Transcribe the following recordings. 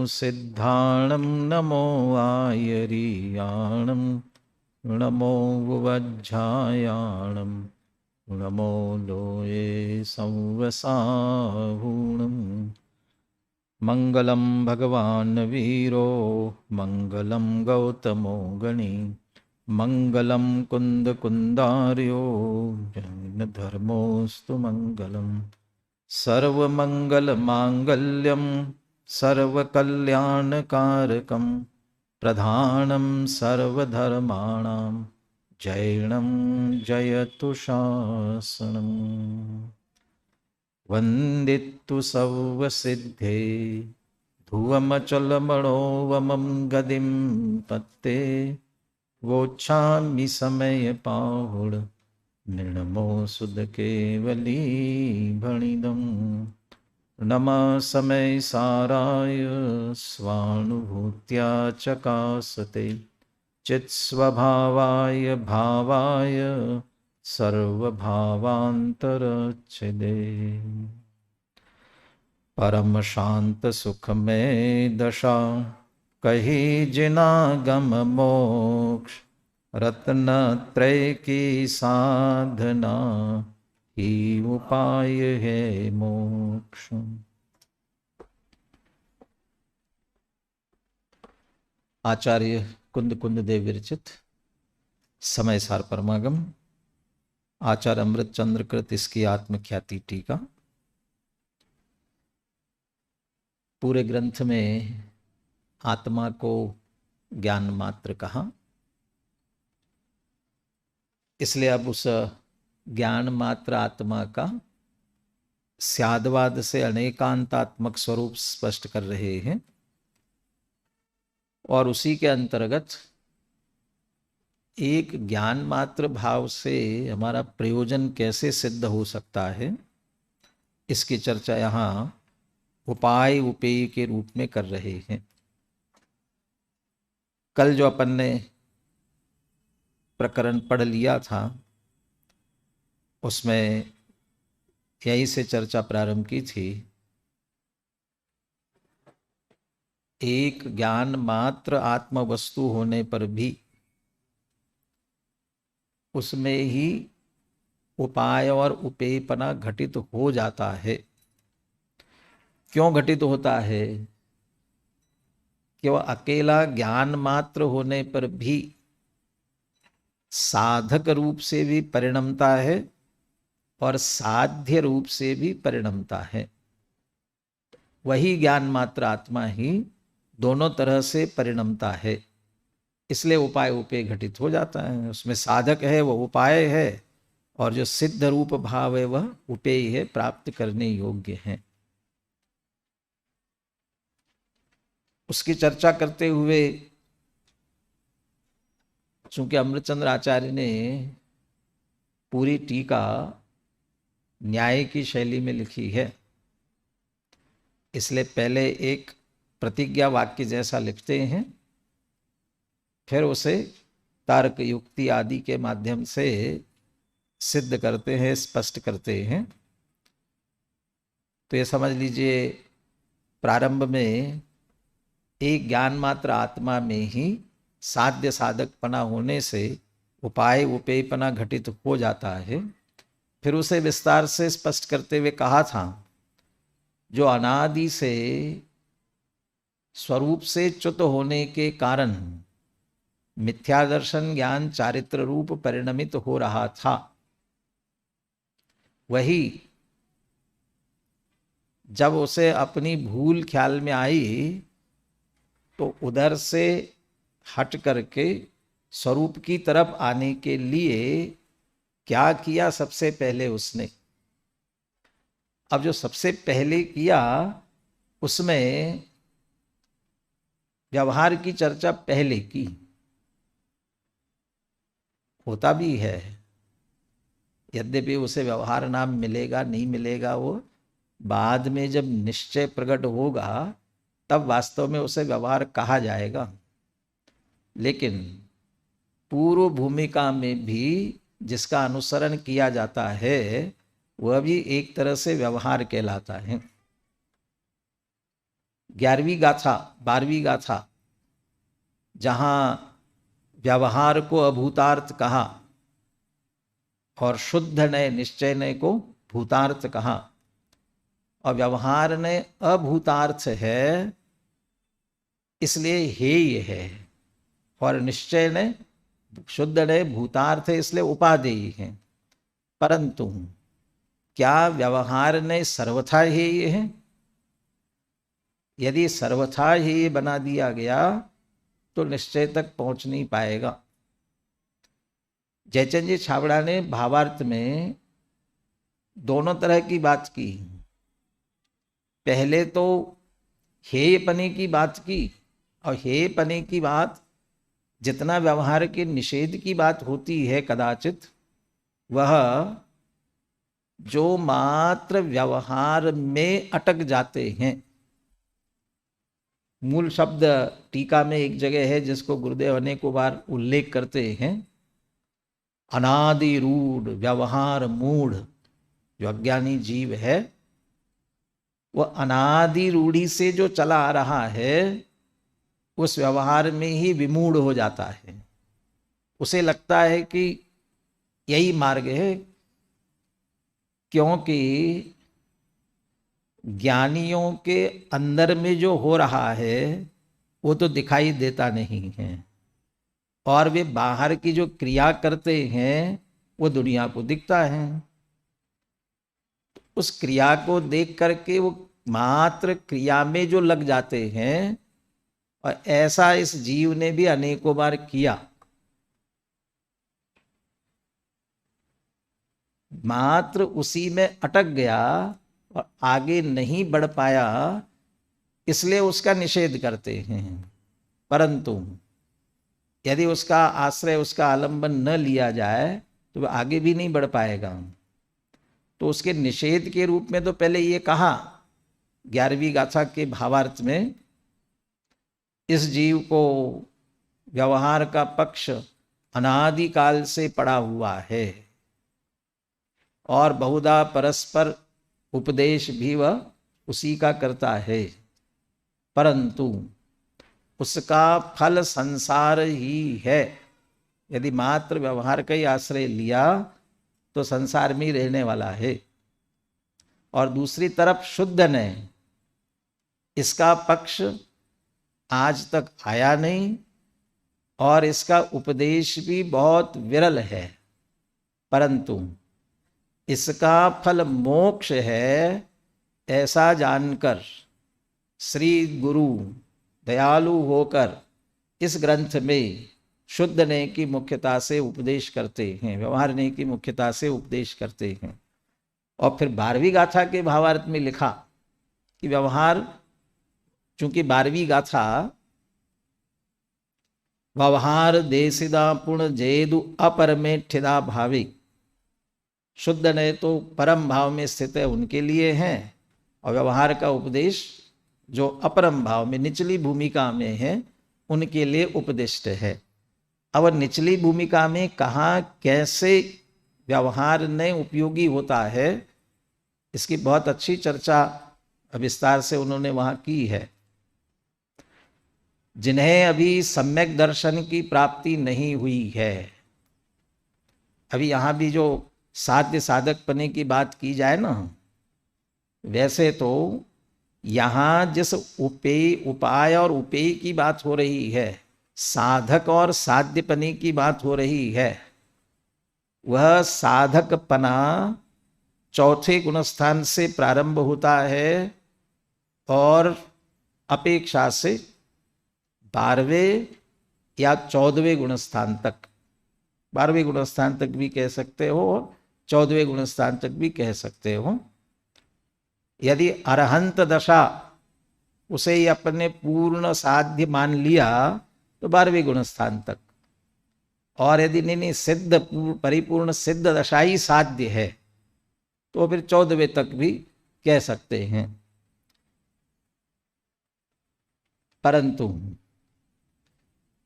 सिद्धाणं नमो आयर्याणं नमो वज्झायाणं नमो लोये संवसाहुणम्। मङ्गलं भगवान् वीरो मङ्गलं गौतमो गणी मङ्गलं कुन्दकुन्दार्यो जैनधर्मोऽस्तु मङ्गलम्। सर्वमङ्गलमाङ्गल्यं सर्वकल्याणकारकं प्रधानं सर्वधर्माणां जैनं जयतु शासनम्। वन्दितु सर्वसिद्धे ध्रुवमचलमणोवमं गदिं पत्ते वोच्छामि समयपाहुड निर्णमो सुध केवली भणिदम्। नमः समय साराय स्वानुभूत्या चकासते चित्स्वभावाय भावाय सर्वभावान्तरच्छिदे। परम शांत सुख में दशा कही जिनागम मोक्ष रत्न त्रय की साधना ही उपाय है मोक्ष। आचार्य कुंद कुंद देव विरचित समय सार परमागम आचार्य अमृत चंद्र कृत इसकी आत्मख्याति टीका। पूरे ग्रंथ में आत्मा को ज्ञान मात्र कहा, इसलिए अब उस ज्ञान मात्र आत्मा का स्यादवाद से अनेकांतात्मक स्वरूप स्पष्ट कर रहे हैं और उसी के अंतर्गत एक ज्ञान मात्र भाव से हमारा प्रयोजन कैसे सिद्ध हो सकता है, इसकी चर्चा यहाँ उपाय उपेय के रूप में कर रहे हैं। कल जो अपन ने प्रकरण पढ़ लिया था उसमें यहीं से चर्चा प्रारंभ की थी। एक ज्ञान मात्र आत्म वस्तु होने पर भी उसमें ही उपाय और उपेयपना घटित हो जाता है। क्यों घटित होता है? कि वह अकेला ज्ञान मात्र होने पर भी साधक रूप से भी परिणमता है और साध्य रूप से भी परिणमता है। वही ज्ञान मात्र आत्मा ही दोनों तरह से परिणमता है, इसलिए उपाय उपेय घटित हो जाता है। उसमें साधक है वह उपाय है और जो सिद्ध रूप भाव है वह उपेय है, प्राप्त करने योग्य है। उसकी चर्चा करते हुए चूंकि अमृतचंद्र आचार्य ने पूरी टीका न्याय की शैली में लिखी है, इसलिए पहले एक प्रतिज्ञा वाक्य जैसा लिखते हैं, फिर उसे तर्क युक्ति आदि के माध्यम से सिद्ध करते हैं, स्पष्ट करते हैं। तो ये समझ लीजिए, प्रारंभ में एक ज्ञान मात्र आत्मा में ही साध्य साधकपना होने से उपाय उपेयपना घटित हो जाता है। फिर उसे विस्तार से स्पष्ट करते हुए कहा था, जो अनादि से स्वरूप से च्युत होने के कारण मिथ्या दर्शन ज्ञान चारित्र रूप परिणमित हो रहा था, वही जब उसे अपनी भूल ख्याल में आई तो उधर से हट करके स्वरूप की तरफ आने के लिए क्या किया? सबसे पहले उसने, अब जो सबसे पहले किया उसमें व्यवहार की चर्चा पहले की। होता भी है, यद्यपि उसे व्यवहार नाम मिलेगा नहीं मिलेगा वो बाद में जब निश्चय प्रकट होगा तब वास्तव में उसे व्यवहार कहा जाएगा। लेकिन पूर्व भूमिका में भी जिसका अनुसरण किया जाता है वह भी एक तरह से व्यवहार कहलाता है। 11वीं गाथा 12वीं गाथा जहां व्यवहार को अभूतार्थ कहा और शुद्ध नय निश्चय नय को भूतार्थ कहा, और व्यवहार ने अभूतार्थ है इसलिए हेय है, और निश्चय ने शुद्ध ने भूतार्थ है इसलिए उपादेय है। परंतु क्या व्यवहार ने सर्वथा हेय है? यदि सर्वथा हेय बना दिया गया तो निश्चय तक पहुंच नहीं पाएगा। जयचंद जी छाबड़ा ने भावार्थ में दोनों तरह की बात की। पहले तो हेयपने की बात की, और हेयपने की बात जितना व्यवहार के निषेध की बात होती है कदाचित, वह जो मात्र व्यवहार में अटक जाते हैं। मूल शब्द टीका में एक जगह है जिसको गुरुदेव अनेकों बार उल्लेख करते हैं, अनादि रूढ़ व्यवहार मूढ़। जो अज्ञानी जीव है वह अनादि रूढ़ी से जो चला आ रहा है उस व्यवहार में ही विमूढ़ हो जाता है। उसे लगता है कि यही मार्ग है, क्योंकि ज्ञानियों के अंदर में जो हो रहा है वो तो दिखाई देता नहीं है, और वे बाहर की जो क्रिया करते हैं वो दुनिया को दिखता है। उस क्रिया को देख करके वो मात्र क्रिया में जो लग जाते हैं, और ऐसा इस जीव ने भी अनेकों बार किया। मात्र उसी में अटक गया और आगे नहीं बढ़ पाया, इसलिए उसका निषेध करते हैं। परंतु यदि उसका आश्रय उसका आलंबन न लिया जाए तो वह आगे भी नहीं बढ़ पाएगा। तो उसके निषेध के रूप में तो पहले ये कहा 11वीं गाथा के भावार्थ में, इस जीव को व्यवहार का पक्ष अनादिकाल से पड़ा हुआ है, और बहुधा परस्पर उपदेश भी वह उसी का करता है, परंतु उसका फल संसार ही है। यदि मात्र व्यवहार का ही आश्रय लिया तो संसार में ही रहने वाला है। और दूसरी तरफ शुद्ध ने इसका पक्ष आज तक आया नहीं, और इसका उपदेश भी बहुत विरल है, परंतु इसका फल मोक्ष है ऐसा जानकर श्री गुरु दयालु होकर इस ग्रंथ में शुद्ध ने की मुख्यता से उपदेश करते हैं, व्यवहार ने की मुख्यता से उपदेश करते हैं। और फिर 12वीं गाथा के भावार्थ में लिखा कि व्यवहार, चूंकि 12वीं गाथा व्यवहार देसिदा पुण्य जेदु अपर में ठिदा भावी, शुद्ध ने तो परम भाव में स्थित है उनके लिए है, और व्यवहार का उपदेश जो अपरम भाव में निचली भूमिका में है उनके लिए उपदिष्ट है। अब निचली भूमिका में कहाँ कैसे व्यवहार ने उपयोगी होता है, इसकी बहुत अच्छी चर्चा विस्तार से उन्होंने वहाँ की है। जिन्हें अभी सम्यक दर्शन की प्राप्ति नहीं हुई है, अभी यहाँ भी जो साध्य साधक पने की बात की जाए ना, वैसे तो यहाँ जिस उपाय और उपेय की बात हो रही है, साधक और साध्यपने की बात हो रही है, वह साधकपना चौथे गुणस्थान से प्रारंभ होता है और अपेक्षा से 12वें या 14वें गुणस्थान तक, 12वें गुणस्थान तक भी कह सकते हो और 14वें गुणस्थान तक भी कह सकते हो। यदि अरहंत दशा उसे ही अपने पूर्ण साध्य मान लिया तो 12वें गुणस्थान तक, और यदि नहीं सिद्ध परिपूर्ण सिद्ध दशा ही साध्य है तो फिर 14वें तक भी कह सकते हैं। परंतु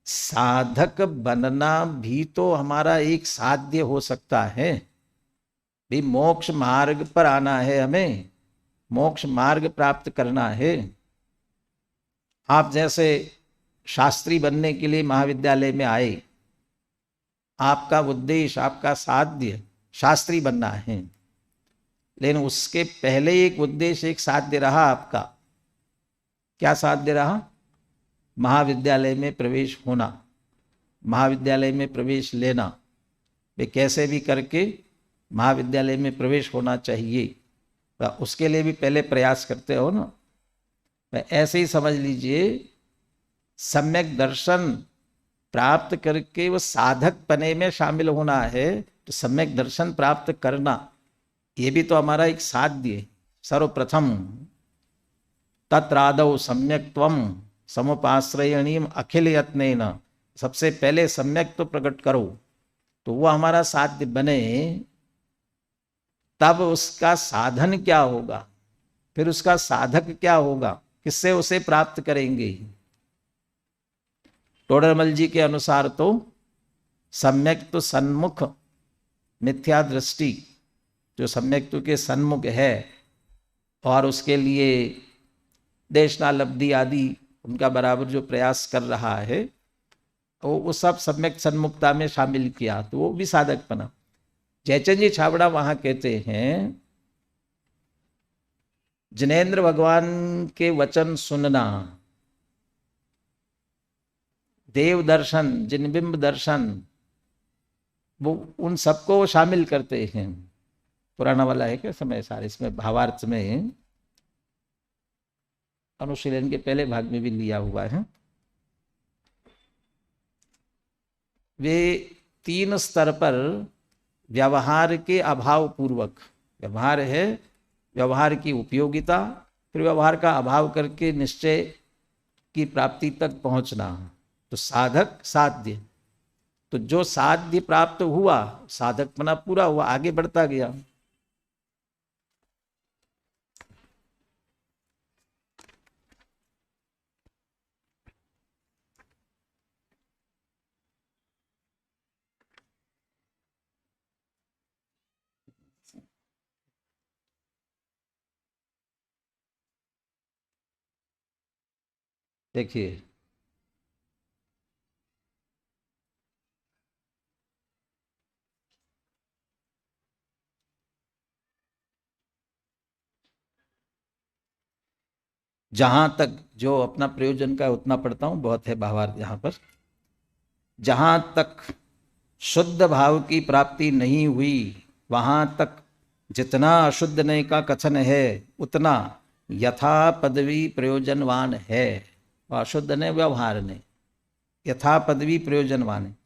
साधक बनना भी तो हमारा एक साध्य हो सकता है। भी मोक्ष मार्ग पर आना है, हमें मोक्ष मार्ग प्राप्त करना है, आप जैसे शास्त्री बनने के लिए महाविद्यालय में आए, आपका उद्देश्य, आपका साध्य शास्त्री बनना है, लेकिन उसके पहले एक उद्देश्य, एक साध्य रहा आपका। क्या साध्य रहा? महाविद्यालय में प्रवेश होना, महाविद्यालय में प्रवेश लेना। वे कैसे भी करके महाविद्यालय में प्रवेश होना चाहिए, तो उसके लिए भी पहले प्रयास करते हो ना। ऐसे ही समझ लीजिए, सम्यक दर्शन प्राप्त करके वो साधक बने में शामिल होना है, तो सम्यक दर्शन प्राप्त करना ये भी तो हमारा एक साध्य है। सर्वप्रथम तत्रादौ सम्यक्त्वम समुपाश्रयणीम अखिल यत्नेन, सबसे पहले सम्यक तो प्रकट करो, तो वो हमारा साध्य बने, तब उसका साधन क्या होगा, फिर उसका साधक क्या होगा, किससे उसे प्राप्त करेंगे। टोडरमल जी के अनुसार तो सम्यक तो सन्मुख मिथ्या दृष्टि, जो सम्यक तो के सन्मुख है और उसके लिए देशनालब्धि आदि उनका बराबर जो प्रयास कर रहा है, वो सब सम्यक सन्मुखता में शामिल किया, तो वो भी साधक बना। जयचंद जी छाबड़ा वहां कहते हैं, जिनेंद्र भगवान के वचन सुनना, देव दर्शन, जिनबिंब दर्शन, वो उन सबको वो शामिल करते हैं। पुराना वाला है क्या समय सारे, इसमें भावार्थ में अनुशीलन के पहले भाग में भी लिया हुआ है। वे 3 स्तर पर व्यवहार के अभाव पूर्वक, व्यवहार है, व्यवहार की उपयोगिता, फिर व्यवहार का अभाव करके निश्चय की प्राप्ति तक पहुंचना, तो साधक साध्य। तो जो साध्य प्राप्त हुआ, साधक बना, पूरा हुआ, आगे बढ़ता गया। देखिए, जहां तक जो अपना प्रयोजन का उतना पढ़ता हूं, बहुत है भावार्थ यहां पर। जहां तक शुद्ध भाव की प्राप्ति नहीं हुई, वहां तक जितना अशुद्ध ने का कथन है, उतना यथा पदवी प्रयोजनवान है। अशुद्ध ने व्यवहार ने, यथा पदवी प्रयोजनवान है।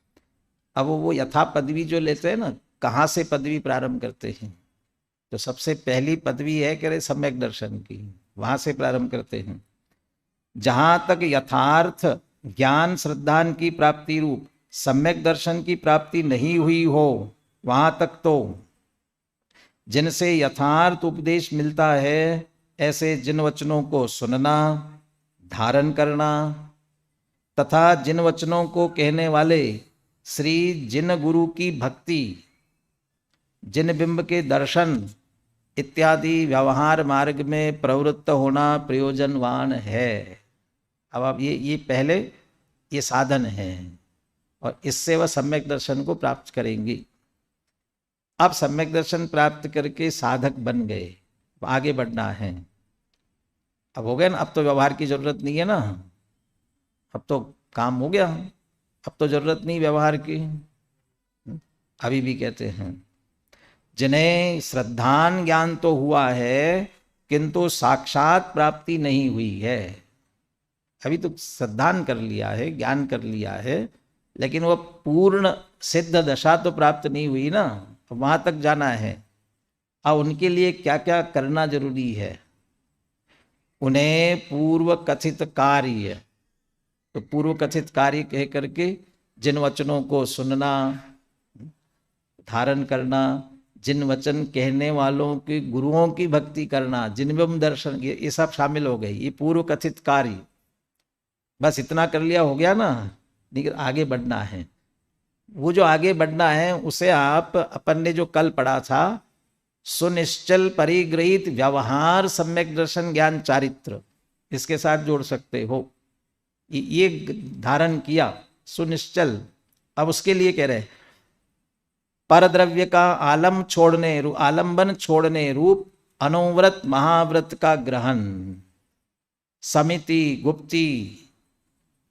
अब वो यथा पदवी जो लेते हैं ना, कहाँ से पदवी प्रारंभ करते हैं, तो सबसे पहली पदवी है कि सम्यक दर्शन की, वहां से प्रारंभ करते हैं। जहां तक यथार्थ ज्ञान श्रद्धान की प्राप्ति रूप सम्यक दर्शन की प्राप्ति नहीं हुई हो, वहां तक तो जिनसे यथार्थ उपदेश मिलता है, ऐसे जिन वचनों को सुनना, धारण करना, तथा जिन वचनों को कहने वाले श्री जिन गुरु की भक्ति, जिन बिंब के दर्शन इत्यादि व्यवहार मार्ग में प्रवृत्त होना प्रयोजनवान है। अब आप ये पहले ये साधन है, और इससे वह सम्यक दर्शन को प्राप्त करेंगे। अब सम्यक दर्शन प्राप्त करके साधक बन गए, आगे बढ़ना है। अब हो गया ना, अब तो व्यवहार की जरूरत नहीं है ना, अब तो काम हो गया, अब तो जरूरत नहीं व्यवहार की। अभी भी कहते हैं, जिन्हें श्रद्धान ज्ञान तो हुआ है, किंतु साक्षात प्राप्ति नहीं हुई है। अभी तो श्रद्धान कर लिया है, ज्ञान कर लिया है, लेकिन वह पूर्ण सिद्ध दशा तो प्राप्त नहीं हुई ना, वहां तक जाना है। अब उनके लिए क्या क्या करना जरूरी है, उन्हें पूर्व कथित कार्य, तो पूर्व कथित कार्य कह करके जिन वचनों को सुनना, धारण करना, जिन वचन कहने वालों के गुरुओं की भक्ति करना, जिनबिंब दर्शन, ये सब शामिल हो गए, ये पूर्व कथित कार्य। बस इतना कर लिया, हो गया ना, लेकिन आगे बढ़ना है। वो जो आगे बढ़ना है उसे आप, अपन ने जो कल पढ़ा था, सुनिश्चल परिगृहित व्यवहार सम्यक दर्शन ज्ञान चारित्र, इसके साथ जोड़ सकते हो। ये धारण किया सुनिश्चल। अब उसके लिए कह रहे परद्रव्य का आलंबन छोड़ने रूप अनुव्रत महाव्रत का ग्रहण, समिति गुप्ती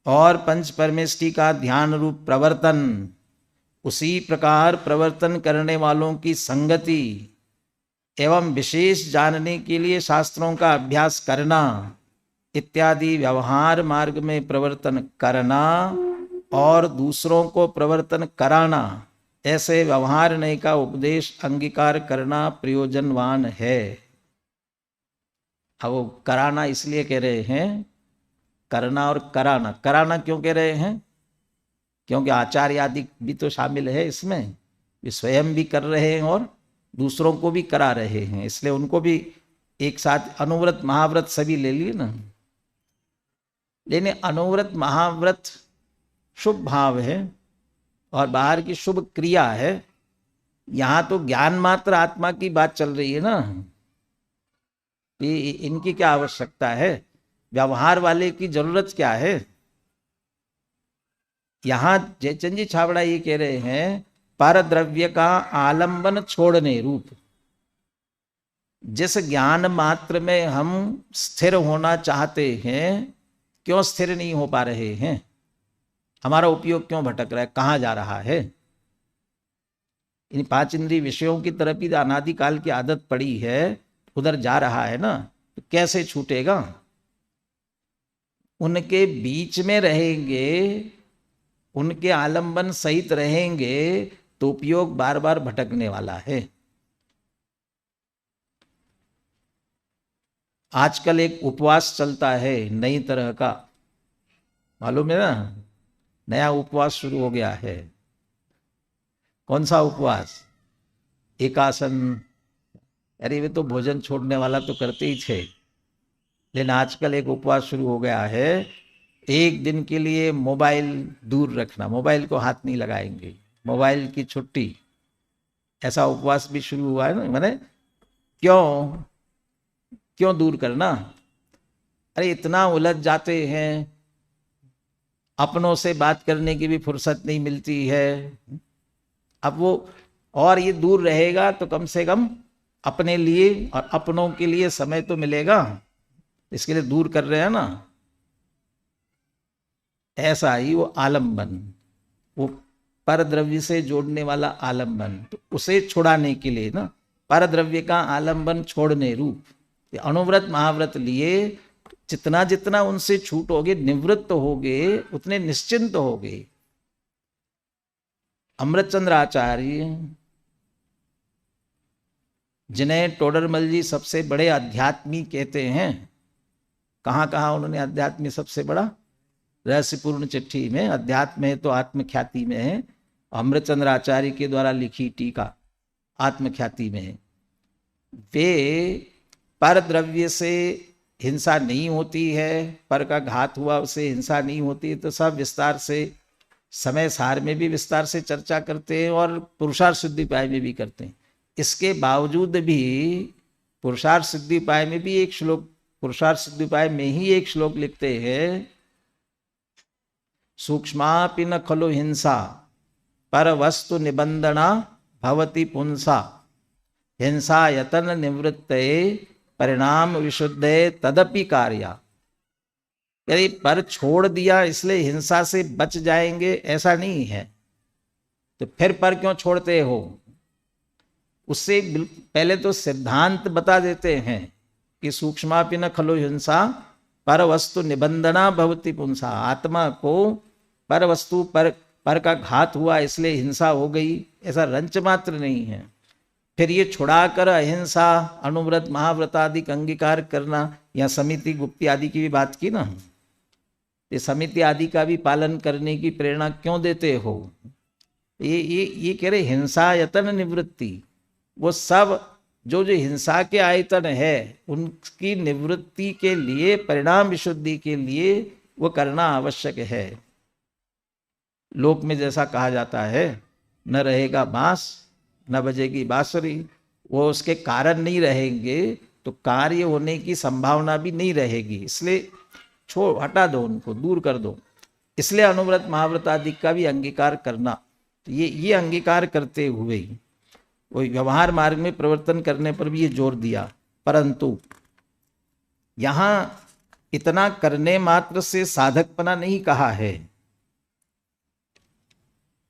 और पंच परमेष्टि का ध्यान रूप प्रवर्तन, उसी प्रकार प्रवर्तन करने वालों की संगति एवं विशेष जानने के लिए शास्त्रों का अभ्यास करना इत्यादि व्यवहार मार्ग में प्रवर्तन करना और दूसरों को प्रवर्तन कराना, ऐसे व्यवहार नय का उपदेश अंगीकार करना प्रयोजनवान है। अब वो कराना इसलिए कह रहे हैं, करना और कराना। कराना क्यों कह रहे हैं? क्योंकि आचार्य आदि भी तो शामिल है इसमें, वे स्वयं भी कर रहे हैं और दूसरों को भी करा रहे हैं, इसलिए उनको भी एक साथ अनुव्रत महाव्रत सभी ले लिए ना। लेकिन अनुव्रत महाव्रत शुभ भाव है और बाहर की शुभ क्रिया है। यहां तो ज्ञान मात्र आत्मा की बात चल रही है ना, इनकी क्या आवश्यकता है, व्यवहार वाले की जरूरत क्या है। यहां जयचंद जी छाबड़ा ये कह रहे हैं परद्रव्य का आलंबन छोड़ने रूप, जिस ज्ञान मात्र में हम स्थिर होना चाहते हैं, क्यों स्थिर नहीं हो पा रहे हैं, हमारा उपयोग क्यों भटक रहा है, कहाँ जा रहा है। इन पांच इंद्रिय विषयों की तरफ ही अनादिकाल की आदत पड़ी है, उधर जा रहा है ना, तो कैसे छूटेगा। उनके बीच में रहेंगे, उनके आलंबन सहित रहेंगे तो उपयोग बार बार भटकने वाला है। आजकल एक उपवास चलता है नई तरह का, मालूम है ना, नया उपवास शुरू हो गया है। कौन सा उपवास? एकासन। अरे वे तो भोजन छोड़ने वाला तो करते ही थे, लेकिन आजकल एक उपवास शुरू हो गया है, एक दिन के लिए मोबाइल दूर रखना, मोबाइल को हाथ नहीं लगाएंगे, मोबाइल की छुट्टी, ऐसा उपवास भी शुरू हुआ है ना। मैंने क्यों दूर करना? अरे इतना उलझ जाते हैं, अपनों से बात करने की भी फुर्सत नहीं मिलती है। अब वो और ये दूर रहेगा तो कम से कम अपने लिए और अपनों के लिए समय तो मिलेगा, इसके लिए दूर कर रहे हैं ना। ऐसा ही वो आलंबन, वो परद्रव्य से जोड़ने वाला आलंबन, तो उसे छुड़ाने के लिए ना, परद्रव्य का आलंबन छोड़ने रूप अनुव्रत महाव्रत लिए जितना जितना उनसे छूटोगे, निवृत्त होगे, उतने निश्चिंत होगे। अमृतचंद्र आचार्य, जिन्हें टोडरमल जी सबसे बड़े अध्यात्मी कहते हैं, कहाँ कहाँ उन्होंने अध्यात्मी सबसे बड़ा? रहस्यपूर्ण चिट्ठी में अध्यात्म है तो आत्मख्याति में है, अमृतचंद्र आचार्य के द्वारा लिखी टीका आत्मख्याति में है। वे पर द्रव्य से हिंसा नहीं होती है, पर का घात हुआ उसे हिंसा नहीं होती, तो सब विस्तार से समय सार में भी विस्तार से चर्चा करते हैं और पुरुषार्थ सिद्धि उपाय में भी करते हैं। इसके बावजूद भी पुरुषार्थ सिद्धि उपाय में भी एक श्लोक, पुरुषार्थ सिद्धि उपाय में ही एक श्लोक लिखते हैं, सूक्ष्मापि न खलु हिंसा पर वस्तु निबंधना भवति पुंसा, हिंसा यतन निवृत्तये परिणाम विशुद्धे तदपि कार्या। यदि पर छोड़ दिया इसलिए हिंसा से बच जाएंगे, ऐसा नहीं है। तो फिर पर क्यों छोड़ते हो? उससे पहले तो सिद्धांत बता देते हैं कि सूक्ष्मापि न खलु हिंसा पर वस्तु निबंधना भवति पुंसा। आत्मा को पर वस्तु पर का घात हुआ इसलिए हिंसा हो गई, ऐसा रंच मात्र नहीं है। फिर ये छुड़ाकर अहिंसा, अनुव्रत महाव्रत आदि का अंगीकार करना, या समिति गुप्ती आदि की भी बात की ना, ये समिति आदि का भी पालन करने की प्रेरणा क्यों देते हो? ये कह रहे हिंसा यतन निवृत्ति, वो सब जो हिंसा के आयतन है उनकी निवृत्ति के लिए, परिणाम विशुद्धि के लिए वो करना आवश्यक है। लोक में जैसा कहा जाता है, न रहेगा बांस न बजेगी बांसुरी, वो उसके कारण नहीं रहेंगे तो कार्य होने की संभावना भी नहीं रहेगी। इसलिए हटा दो, उनको दूर कर दो। इसलिए अनुव्रत महाव्रत आदि का भी अंगीकार करना। तो ये अंगीकार करते हुए वो व्यवहार मार्ग में प्रवर्तन करने पर भी ये जोर दिया। परंतु यहां इतना करने मात्र से साधकपना नहीं कहा है।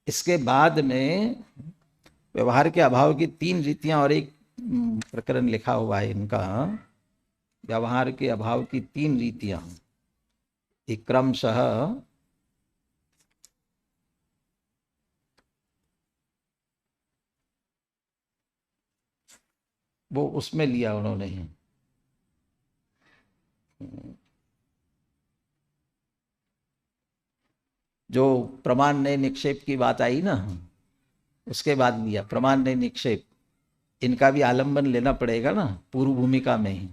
इसके बाद में व्यवहार के अभाव की 3 रीतियां और एक प्रकरण लिखा हुआ है इनका। व्यवहार के अभाव की 3 रीतियां, एक क्रमशः वो उसमें लिया उन्होंने। जो प्रमाण निक्षेप की बात आई ना, उसके बाद लिया प्रमाण निक्षेप। इनका भी आलंबन लेना पड़ेगा ना पूर्व भूमिका में ही,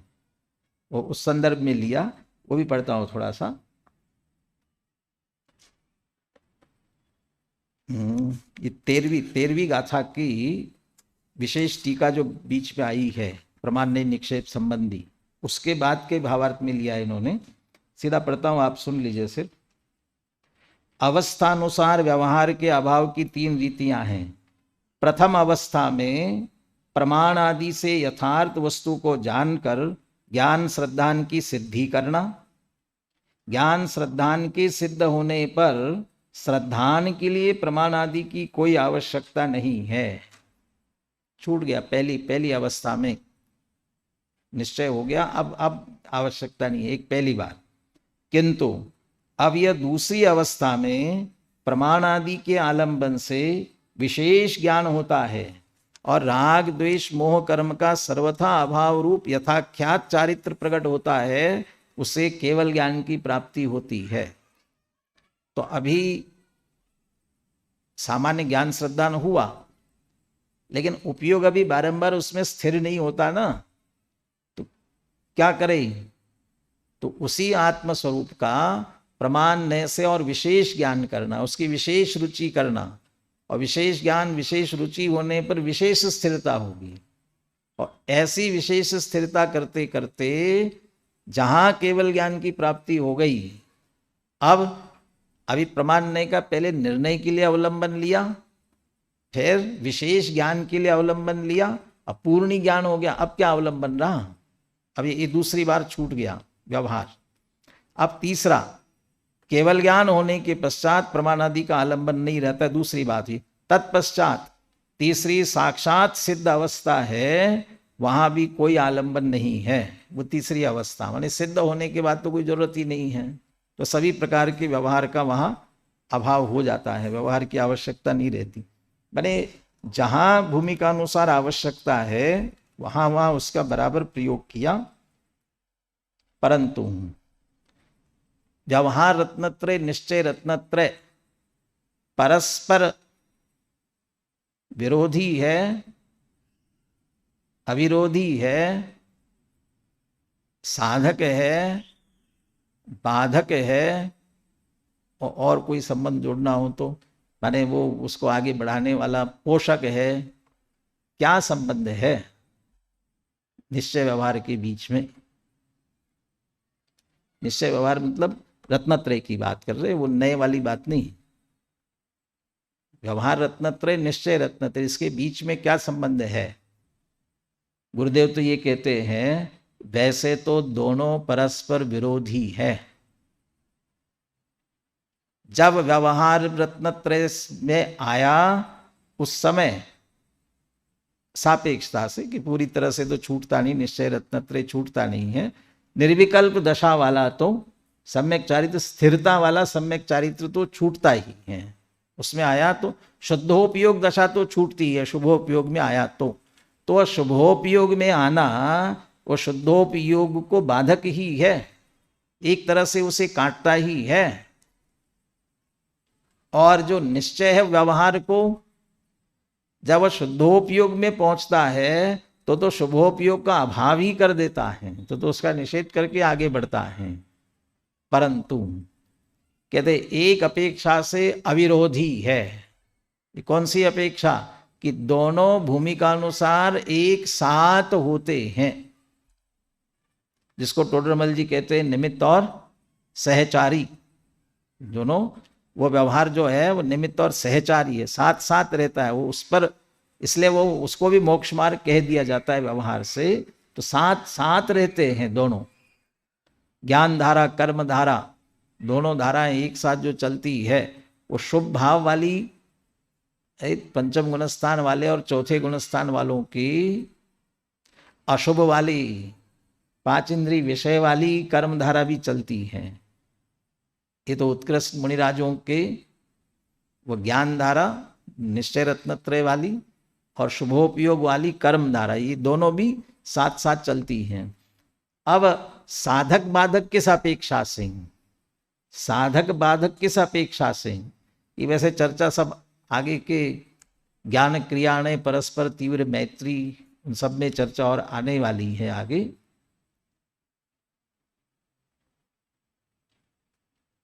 वो उस संदर्भ में लिया। वो भी पढ़ता हूं थोड़ा सा। ये 13वीं गाथा की विशेष टीका जो बीच में आई है प्रमाण निक्षेप संबंधी, उसके बाद के भावार्थ में लिया इन्होंने। सीधा पढ़ता हूं, आप सुन लीजिए सिर्फ। अवस्थानुसार व्यवहार के अभाव की 3 रीतियां हैं। प्रथम अवस्था में प्रमाण आदि से यथार्थ वस्तु को जानकर ज्ञान श्रद्धान की सिद्धि करना। ज्ञान श्रद्धान के सिद्ध होने पर श्रद्धान के लिए प्रमाण आदि की कोई आवश्यकता नहीं है। छूट गया, पहली अवस्था में निश्चय हो गया, अब आवश्यकता नहीं है, एक पहली बार। किंतु अब यह दूसरी अवस्था में प्रमाण आदि के आलंबन से विशेष ज्ञान होता है और राग द्वेष मोह कर्म का सर्वथा अभाव रूप यथाख्यात चारित्र प्रकट होता है, उससे केवल ज्ञान की प्राप्ति होती है। तो अभी सामान्य ज्ञान श्रद्धान हुआ, लेकिन उपयोग अभी बारंबार उसमें स्थिर नहीं होता ना, तो क्या करें? तो उसी आत्म स्वरूप का प्रमाण नय से और विशेष ज्ञान करना, उसकी विशेष रुचि करना, और विशेष ज्ञान विशेष रुचि होने पर विशेष स्थिरता होगी। और ऐसी विशेष स्थिरता करते करते जहां केवल ज्ञान की प्राप्ति हो गई, अब अभी प्रमाण नय का पहले निर्णय के लिए अवलंबन लिया, फिर विशेष ज्ञान के लिए अवलंबन लिया, अब पूर्णी ज्ञान हो गया, अब क्या अवलंबन रहा? अब ये दूसरी बार छूट गया व्यवहार। अब तीसरा, केवल ज्ञान होने के पश्चात प्रमाण आदि का आलंबन नहीं रहता, दूसरी बात ही। तत्पश्चात तीसरी साक्षात सिद्ध अवस्था है, वहां भी कोई आलंबन नहीं है। वो तीसरी अवस्था माने सिद्ध होने के बाद तो कोई जरूरत ही नहीं है, तो सभी प्रकार के व्यवहार का वहां अभाव हो जाता है, व्यवहार की आवश्यकता नहीं रहती। माने जहां भूमिका अनुसार आवश्यकता है वहां वहां उसका बराबर प्रयोग किया। परंतु व्यवहार रत्नत्रय निश्चय रत्नत्रय परस्पर विरोधी है, अविरोधी है, साधक है, बाधक है, और कोई संबंध जोड़ना हो तो माने वो उसको आगे बढ़ाने वाला पोषक है। क्या संबंध है निश्चय व्यवहार के बीच में? निश्चय व्यवहार मतलब रत्नत्रय की बात कर रहे, वो नए वाली बात नहीं। व्यवहार रत्नत्रय निश्चय रत्नत्रय, इसके बीच में क्या संबंध है? गुरुदेव तो ये कहते हैं वैसे तो दोनों परस्पर विरोधी है। जब व्यवहार रत्नत्रय में आया उस समय सापेक्षता से कि पूरी तरह से तो छूटता नहीं, निश्चय रत्नत्रय छूटता नहीं है। निर्विकल्प दशा वाला तो सम्यक चारित्र, स्थिरता वाला सम्यक चारित्र तो छूटता ही है। उसमें आया तो शुद्धोपयोग दशा तो छूटती है, शुभोपयोग में आया तो शुभोपयोग में आना वो शुद्धोपयोग को बाधक ही है, एक तरह से उसे काटता ही है। और जो निश्चय है व्यवहार को, जब वह शुद्धोपयोग में पहुंचता है तो शुभोपयोग का अभाव ही कर देता है, तो उसका निषेध करके आगे बढ़ता है। परंतु कहते एक अपेक्षा से अविरोधी है। ये कौन सी अपेक्षा? कि दोनों भूमिका अनुसार एक साथ होते हैं, जिसको टोडरमल जी कहते हैं निमित्त और सहचारी, दोनों वो व्यवहार जो है वो निमित्त और सहचारी है, साथ साथ रहता है वो उस पर, इसलिए वो उसको भी मोक्ष मार्ग कह दिया जाता है व्यवहार से। तो साथ साथ रहते हैं दोनों, ज्ञान धारा कर्म धारा दोनों धाराएं एक साथ जो चलती है, वो शुभ भाव वाली पंचम गुणस्थान वाले और चौथे गुणस्थान वालों की अशुभ वाली 5 इंद्रिय विषय वाली कर्म धारा भी चलती है। ये तो उत्कृष्ट मुनिराजों के वो ज्ञान धारा निश्चय रत्नत्रय वाली और शुभोपयोग वाली कर्म धारा, ये दोनों भी साथ साथ चलती हैं। अब साधक बाधक किस अपेक्षा से, साधक बाधक किस अपेक्षा से, ये वैसे चर्चा सब आगे के ज्ञान क्रियाणे परस्पर तीव्र मैत्री उन सब में चर्चा और आने वाली है आगे।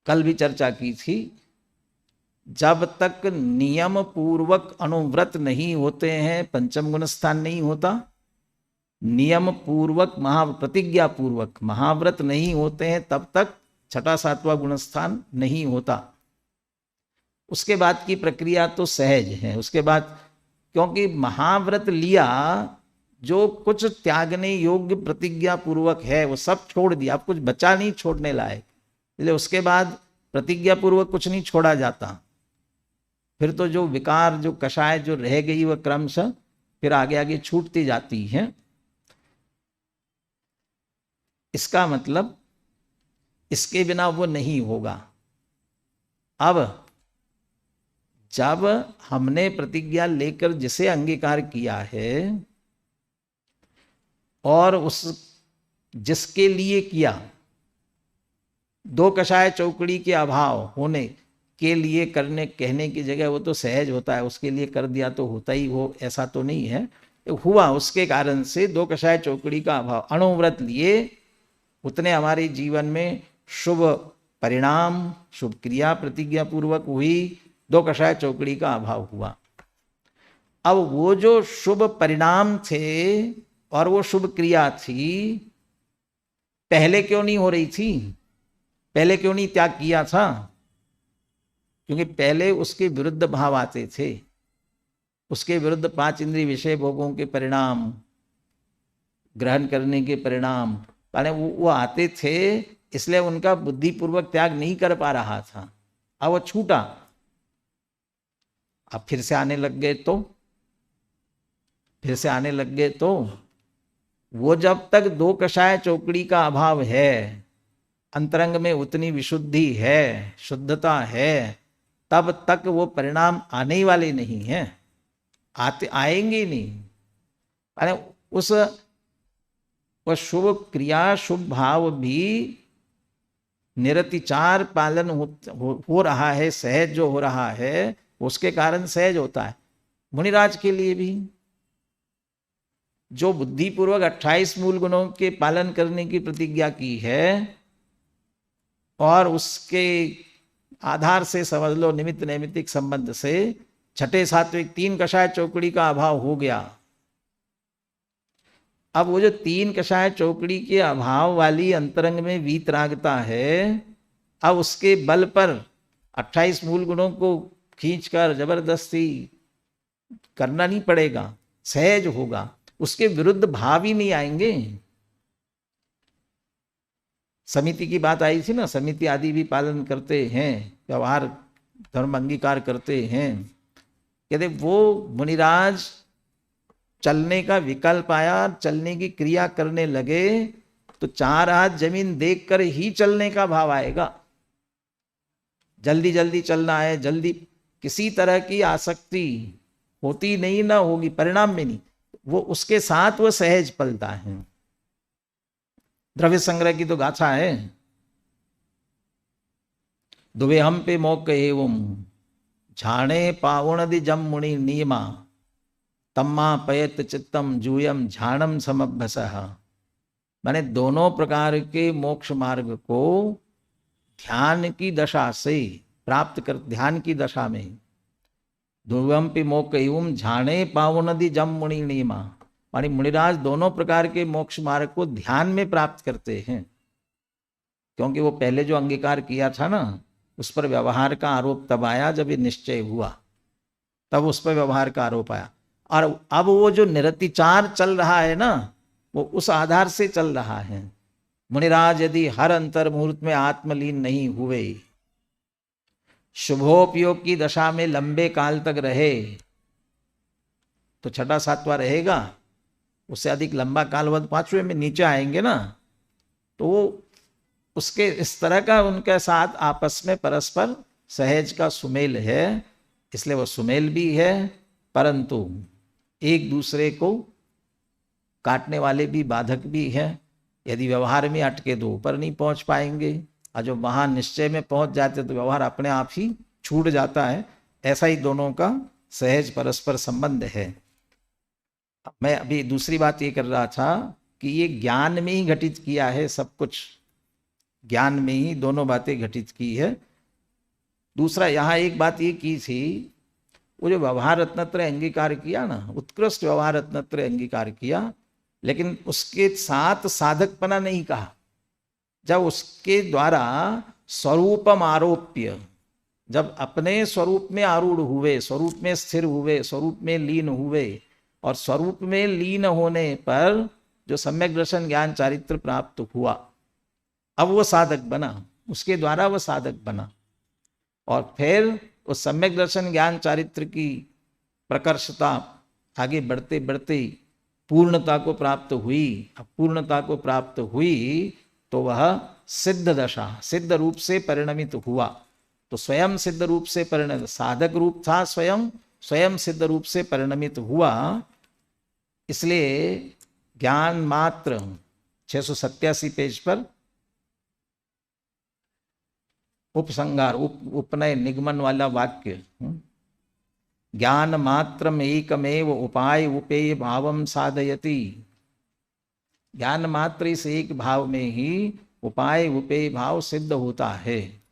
कल भी चर्चा की थी, जब तक नियम पूर्वक अनुव्रत नहीं होते हैं पंचम गुण स्थान नहीं होता, नियम पूर्वक प्रतिज्ञा पूर्वक महाव्रत नहीं होते हैं तब तक छठा सातवां गुण स्थान नहीं होता। उसके बाद की प्रक्रिया तो सहज है। उसके बाद क्योंकि महाव्रत लिया, जो कुछ त्यागने योग्य प्रतिज्ञा पूर्वक है वो सब छोड़ दिया, अब कुछ बचा नहीं छोड़ने लायक, इसलिए उसके बाद प्रतिज्ञा पूर्वक कुछ नहीं छोड़ा जाता। फिर तो जो विकार जो कषाय जो रह गई वह क्रमशः फिर आगे आगे छूटती जाती है। इसका मतलब इसके बिना वो नहीं होगा। अब जब हमने प्रतिज्ञा लेकर जिसे अंगीकार किया है और उस जिसके लिए किया, दो कषाय चौकड़ी के अभाव होने के लिए करने कहने की जगह वो तो सहज होता है, उसके लिए कर दिया तो होता ही हो, ऐसा तो नहीं है, हुआ उसके कारण से दो कषाय चौकड़ी का अभाव, अणुव्रत लिए उतने हमारे जीवन में शुभ परिणाम शुभ क्रिया प्रतिज्ञा पूर्वक हुई, दो कषाय चौकड़ी का अभाव हुआ। अब वो जो शुभ परिणाम थे और वो शुभ क्रिया थी, पहले क्यों नहीं हो रही थी, पहले क्यों नहीं त्याग किया था? क्योंकि पहले उसके विरुद्ध भाव आते थे, उसके विरुद्ध 5 इंद्रिय विषय भोगों के परिणाम, ग्रहण करने के परिणाम माने वो आते थे, इसलिए उनका बुद्धिपूर्वक त्याग नहीं कर पा रहा था। अब वो छूटा, अब फिर से आने लग गए तो फिर से आने लग गए तो वो जब तक दो कषाय चौकड़ी का अभाव है, अंतरंग में उतनी विशुद्धि है शुद्धता है, तब तक वो परिणाम आने ही वाले नहीं हैं, आएंगे नहीं। अरे उस वह शुभ क्रिया शुभ भाव भी निरतिचार पालन हो रहा है, सहज जो हो रहा है उसके कारण सहज होता है। मुनिराज के लिए भी जो बुद्धिपूर्वक 28 मूल गुणों के पालन करने की प्रतिज्ञा की है और उसके आधार से समझ लो निमित्त नैमित्तिक संबंध से छठे सात्विक 3 कषाय चौकड़ी का अभाव हो गया। अब वो जो 3 कषाय चौकड़ी के अभाव वाली अंतरंग में वीतरागता है, अब उसके बल पर 28 मूल गुणों को खींचकर जबरदस्ती करना नहीं पड़ेगा, सहज होगा, उसके विरुद्ध भाव ही नहीं आएंगे। समिति की बात आई थी ना, समिति आदि भी पालन करते हैं, व्यवहार धर्म अंगीकार करते हैं, कहते वो मुनिराज चलने का विकल्प आया, चलने की क्रिया करने लगे तो 4 हाथ जमीन देखकर ही चलने का भाव आएगा। जल्दी जल्दी चलना है, जल्दी किसी तरह की आसक्ति होती नहीं, ना होगी, परिणाम में नहीं, वो उसके साथ वो सहज पलता है। द्रव्य संग्रह की तो गाथा है, दुवे हम पे मोक एवं झाणे पावुणदि जम मुनि नियमा तम्मा पयत चित्तम जूयम झाणम समभ्यसः। माने दोनों प्रकार के मोक्ष मार्ग को ध्यान की दशा से प्राप्त कर, ध्यान की दशा में दुवम पे मोक एवं झाणे पावुणदि जम मुनि नियमा, मानी मुनिराज दोनों प्रकार के मोक्ष मार्ग को ध्यान में प्राप्त करते हैं। क्योंकि वो पहले जो अंगीकार किया था ना, उस पर व्यवहार का आरोप तब आया जब ये निश्चय हुआ, तब उस पर व्यवहार का आरोप आया। और अब वो जो निरतिचार चल रहा है ना, वो उस आधार से चल रहा है। मुनिराज यदि हर अंतर मुहूर्त में आत्मलीन नहीं हुए, शुभोपयोग की दशा में लंबे काल तक रहे, तो छठा सातवां रहेगा, उससे अधिक लंबा काल वध पांचवें में नीचे आएंगे ना, तो वो उसके इस तरह का उनके साथ आपस में परस्पर सहज का सुमेल है, इसलिए वो सुमेल भी है, परंतु एक दूसरे को काटने वाले भी, बाधक भी है। यदि व्यवहार में अटके तो ऊपर नहीं पहुंच पाएंगे, और जो वहां निश्चय में पहुंच जाते तो व्यवहार अपने आप ही छूट जाता है। ऐसा ही दोनों का सहज परस्पर संबंध है। मैं अभी दूसरी बात ये कर रहा था कि ये ज्ञान में ही घटित किया है, सब कुछ ज्ञान में ही दोनों बातें घटित की है। दूसरा यहाँ एक बात ये की थी, वो जो व्यवहार रत्नत्रय अंगीकार किया ना, उत्कृष्ट व्यवहार रत्नत्रय अंगीकार किया, लेकिन उसके साथ साधकपना नहीं कहा। जब उसके द्वारा स्वरूपम आरोप्य, जब अपने स्वरूप में आरूढ़ हुए, स्वरूप में स्थिर हुए, स्वरूप में लीन हुए, और स्वरूप में लीन होने पर जो सम्यक दर्शन ज्ञान चारित्र प्राप्त हुआ, अब वो साधक बना, उसके द्वारा वो साधक बना। और फिर उस सम्यक दर्शन ज्ञान चारित्र की प्रकर्षता आगे बढ़ते बढ़ते पूर्णता को प्राप्त हुई। अब पूर्णता को प्राप्त हुई तो वह सिद्ध दशा, सिद्ध रूप से परिणमित हुआ। तो स्वयं सिद्ध रूप से परिणमित, साधक रूप था स्वयं, स्वयं सिद्ध रूप से परिणमित हुआ। इसलिए ज्ञान मात्र 687 पेज पर उपसंहार, उपनय निगमन वाला वाक्य, ज्ञान मात्रम एकमेव उपाय उपेय भावम साधयति। ज्ञान मात्र इस एक भाव में ही उपाय उपेय भाव सिद्ध होता है।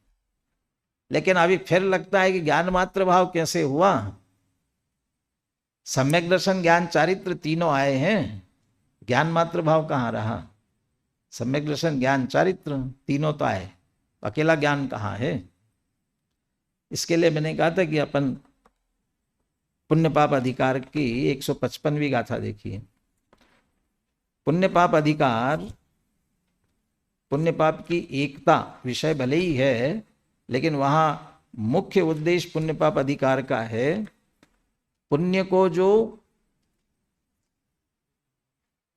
लेकिन अभी फिर लगता है कि ज्ञान मात्र भाव कैसे हुआ? सम्यक दर्शन ज्ञान चारित्र तीनों आए हैं, ज्ञान मात्र भाव कहाँ रहा? सम्यक दर्शन ज्ञान चारित्र तीनों तो आए, अकेला ज्ञान कहाँ है? इसके लिए मैंने कहा था कि अपन पुण्य पाप अधिकार की 155वीं गाथा देखिए। पुण्य पाप अधिकार, पुण्य पाप की एकता विषय भले ही है, लेकिन वहां मुख्य उद्देश्य पुण्य पाप अधिकार का है पुण्य को जो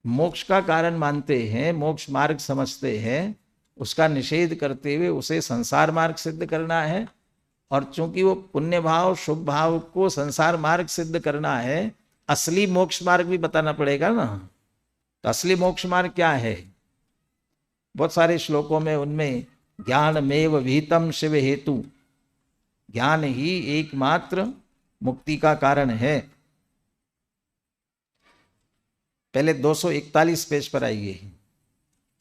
मोक्ष का कारण मानते हैं, मोक्ष मार्ग समझते हैं, उसका निषेध करते हुए उसे संसार मार्ग सिद्ध करना है। और चूंकि वो पुण्य भाव शुभ भाव को संसार मार्ग सिद्ध करना है, असली मोक्ष मार्ग भी बताना पड़ेगा ना। तो असली मोक्ष मार्ग क्या है? बहुत सारे श्लोकों में उनमें ज्ञान मेव विहितम शिव हेतु, ज्ञान ही एकमात्र मुक्ति का कारण है। पहले 241 पेज पर आइए,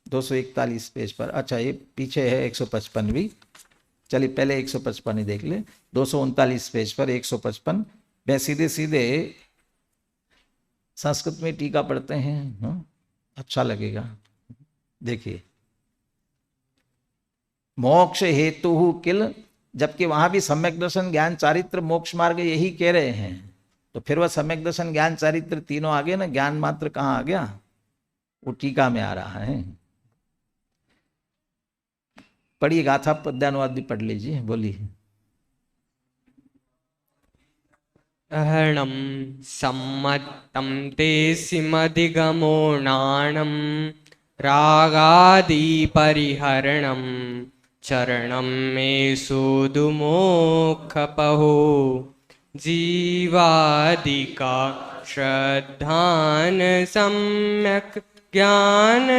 241 पेज पर। अच्छा, ये पीछे है 155वीं, चलिए पहले 155 ही देख ले। 239 पेज पर 155 मैं सीधे सीधे संस्कृत में टीका पढ़ते हैं, अच्छा लगेगा। देखिए, मोक्ष हेतु किल, जबकि वहां भी सम्यक दर्शन ज्ञान चारित्र मोक्ष मार्ग यही कह रहे हैं, तो फिर वह सम्यक दर्शन ज्ञान चारित्र तीनों आ गए ना, ज्ञान मात्र कहाँ आ गया? वो टीका में आ रहा है। पढ़िए, गाथा पद्यानुवाद भी पढ़ लीजिए, बोलिए। अहरणं सम्मतं ते सिमधिगमो नाणं रागादिपरिहरणं चरणं मे सुदुमोक्षपहो जीवादिका श्रद्धान सम्यक् ज्ञान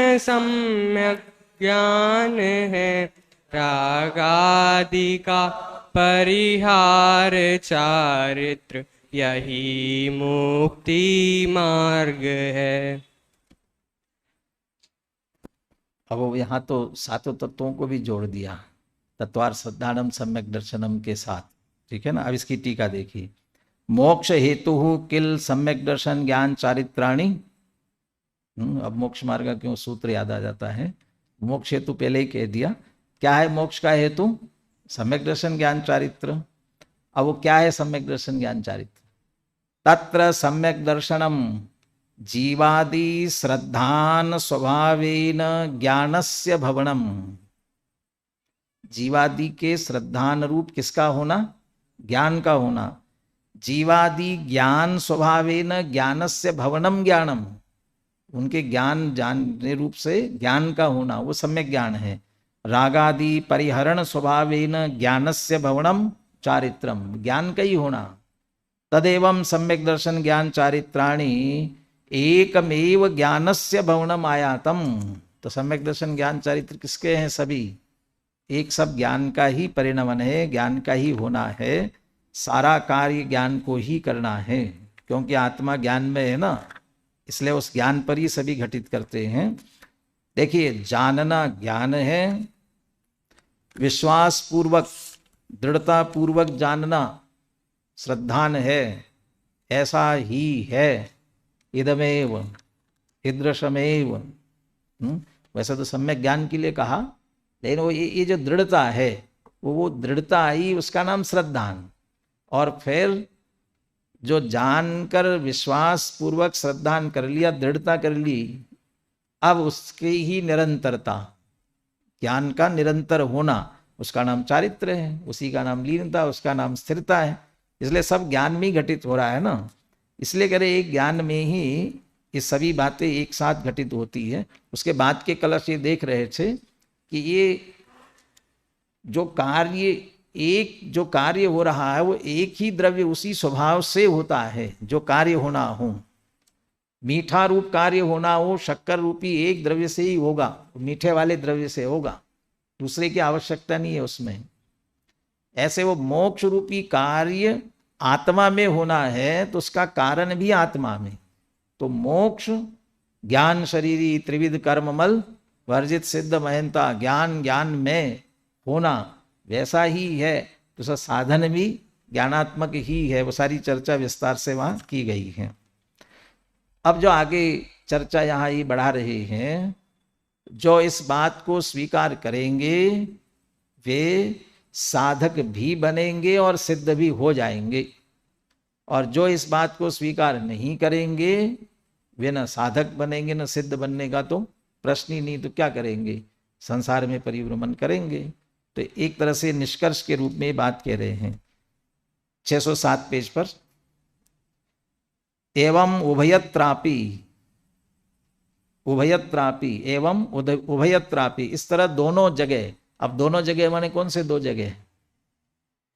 है रागादिका परिहार चारित्र यही मुक्ति मार्ग है। अब यहाँ तो सातों तत्वों को भी जोड़ दिया, तत्वार श्रद्धानम सम्यक दर्शनम के साथ, ठीक है ना। अब इसकी टीका देखिए। मोक्ष हेतु किल सम्यक दर्शन ज्ञान चारित्राणी। अब मोक्ष मार्ग का क्यों सूत्र याद आ जाता है? मोक्ष हेतु पहले ही कह दिया, क्या है मोक्ष का हेतु? सम्यक दर्शन ज्ञान चारित्र। अब वो क्या है सम्यक दर्शन ज्ञान चारित्र? तत्र सम्यक दर्शनम जीवादि श्रद्धान स्वभावेन ज्ञानस्य भवनम। जीवादि के श्रद्धान रूप किसका होना? ज्ञान का होना। जीवादि ज्ञान स्वभावेन ज्ञानस्य भवनम ज्ञानम, उनके ज्ञान जानने रूप से ज्ञान का होना वो सम्यक ज्ञान है। रागादि परिहरण स्वभावेन ज्ञानस्य भवनम चारित्रम, ज्ञान का ही होना। तदेवं सम्यक दर्शन ज्ञान चारित्राणि एकमेव ज्ञानस्य भवनम आयातम। तो सम्यक दर्शन ज्ञान चारित्र किसके हैं? सभी एक सब ज्ञान का ही परिणमन है, ज्ञान का ही होना है। सारा कार्य ज्ञान को ही करना है, क्योंकि आत्मा ज्ञान में है ना, इसलिए उस ज्ञान पर ही सभी घटित करते हैं। देखिए, जानना ज्ञान है, विश्वास पूर्वक दृढ़ता पूर्वक जानना श्रद्धान है, ऐसा ही है, इदमेव ईदृशमेव। वैसे तो सम्यक ज्ञान के लिए कहा, लेकिन वो ये जो दृढ़ता है वो दृढ़ता आई, उसका नाम श्रद्धान। और फिर जो जानकर विश्वास पूर्वक श्रद्धान कर लिया, दृढ़ता कर ली, अब उसकी ही निरंतरता, ज्ञान का निरंतर होना, उसका नाम चारित्र है, उसी का नाम लीनता, उसका नाम स्थिरता है। इसलिए सब ज्ञान में ही घटित हो रहा है ना, इसलिए कह रहे एक ज्ञान में ही ये सभी बातें एक साथ घटित होती है। उसके बाद के कलश ये देख रहे थे कि ये जो कार्य हो रहा है वो एक ही द्रव्य उसी स्वभाव से होता है जो कार्य होना हो। मीठा रूप कार्य होना हो, शक्कर रूपी एक द्रव्य से ही होगा, मीठे वाले द्रव्य से होगा, दूसरे की आवश्यकता नहीं है उसमें। ऐसे वो मोक्ष रूपी कार्य आत्मा में होना है तो उसका कारण भी आत्मा में। तो मोक्ष ज्ञान शरीरी त्रिविध कर्ममल वर्जित सिद्ध महंता, ज्ञान में होना वैसा ही है, तो उसका साधन भी ज्ञानात्मक ही है। वो सारी चर्चा विस्तार से वहाँ की गई है। अब जो आगे चर्चा यहाँ ये बढ़ा रहे हैं, जो इस बात को स्वीकार करेंगे वे साधक भी बनेंगे और सिद्ध भी हो जाएंगे, और जो इस बात को स्वीकार नहीं करेंगे वे न साधक बनेंगे न सिद्ध बनने का तो प्रश्न ही नहीं। तो क्या करेंगे? संसार में परिभ्रमण करेंगे। तो एक तरह से निष्कर्ष के रूप में बात कह रहे हैं 607 पेज पर। एवं उभयत्रापि, इस तरह दोनों जगह। अब दोनों जगह माने कौन से दो जगह?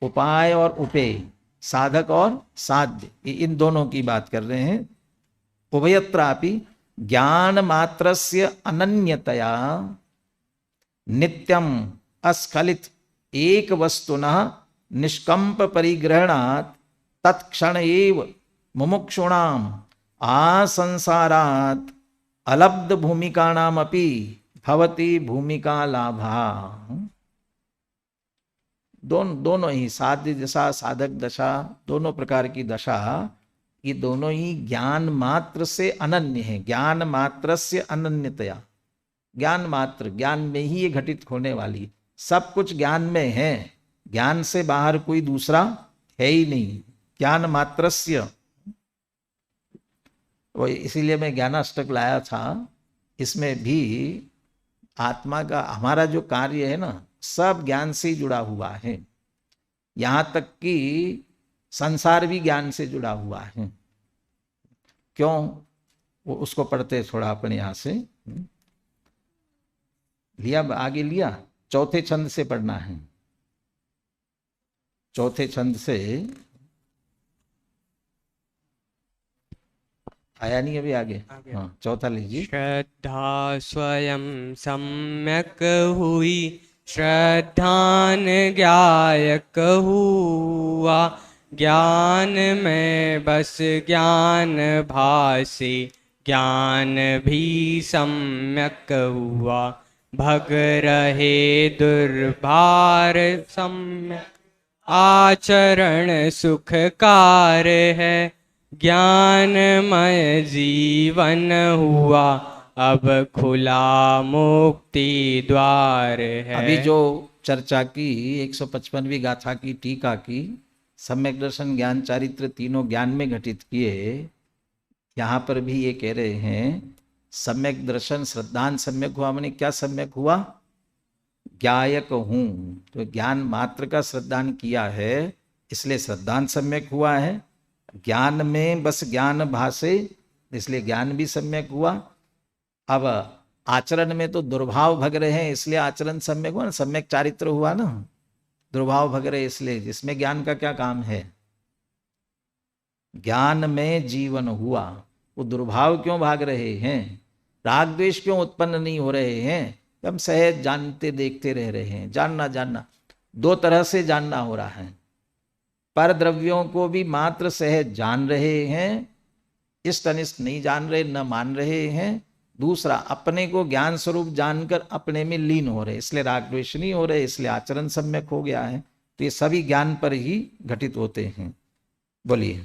उपाय और उपेय, साधक और साध्य, इन दोनों की बात कर रहे हैं। उभयत्रापि ज्ञान मात्रस्य अनन्यतया नित्यम अस्खलित एक वस्तुनः निष्कंप परिग्रहणात् तत्क्षण एव मुमुक्षुणाम आसंसारात् अलब्ध भूमिकानाम अपि भवति भूमिका लाभा। दोनों ही साध्य दशा साधक दशा, दोनों प्रकार की दशा, ये दोनों ही ज्ञान मात्र से अनन्य है। ज्ञान मात्र से अनन्यतया, ज्ञान मात्र, ज्ञान में ही ये घटित होने वाली, सब कुछ ज्ञान में है, ज्ञान से बाहर कोई दूसरा है ही नहीं। ज्ञान मात्रस्य, वो इसीलिए मैं ज्ञानाष्टक लाया था। इसमें भी आत्मा का हमारा जो कार्य है ना, सब ज्ञान से जुड़ा हुआ है। यहाँ तक कि संसार भी ज्ञान से जुड़ा हुआ है। क्यों? वो उसको पढ़ते थोड़ा अपने यहाँ से लिया, आगे लिया, चौथे छंद से पढ़ना है। चौथे छंद से आया नहीं अभी आगे? हाँ, चौथा लीजिए। श्रद्धा स्वयं सम्यक हुई, श्रद्धान ज्ञायक हुआ, ज्ञान में बस ज्ञान भासी, ज्ञान भी सम्यक हुआ, भग रहे दुर्भार सम्यक, आचरण सुखकार है, ज्ञानमय जीवन हुआ, अब खुला मुक्ति द्वार है। अभी जो चर्चा की 155वीं गाथा की टीका की, सम्यक दर्शन ज्ञान चारित्र तीनों ज्ञान में घटित किए, यहाँ पर भी ये कह रहे हैं सम्यक दर्शन श्रद्धान सम्यक हुआ, माने क्या सम्यक हुआ? ज्ञायक हूं, तो ज्ञान मात्र का श्रद्धान किया है इसलिए श्रद्धान सम्यक हुआ है। ज्ञान में बस ज्ञान भासे इसलिए ज्ञान भी सम्यक हुआ। अब आचरण में तो दुर्भाव भग रहे हैं इसलिए आचरण सम्यक हुआ ना, सम्यक चारित्र हुआ ना, दुर्भाव भग रहे इसलिए। जिसमें ज्ञान का क्या काम है? ज्ञान में जीवन हुआ, वो दुर्भाव क्यों भाग रहे हैं? राग द्वेष क्यों उत्पन्न नहीं हो रहे हैं? हम सहज जानते देखते रह रहे हैं। जानना जानना दो तरह से जानना हो रहा है। पर द्रव्यों को भी मात्र सहज जान रहे हैं, इष्ट अनिष्ट नहीं जान रहे, न मान रहे हैं। दूसरा, अपने को ज्ञान स्वरूप जानकर अपने में लीन हो रहे, इसलिए राग द्वेष नहीं हो रहे, इसलिए आचरण सम्यक हो गया है। तो ये सभी ज्ञान पर ही घटित होते हैं। बोलिए।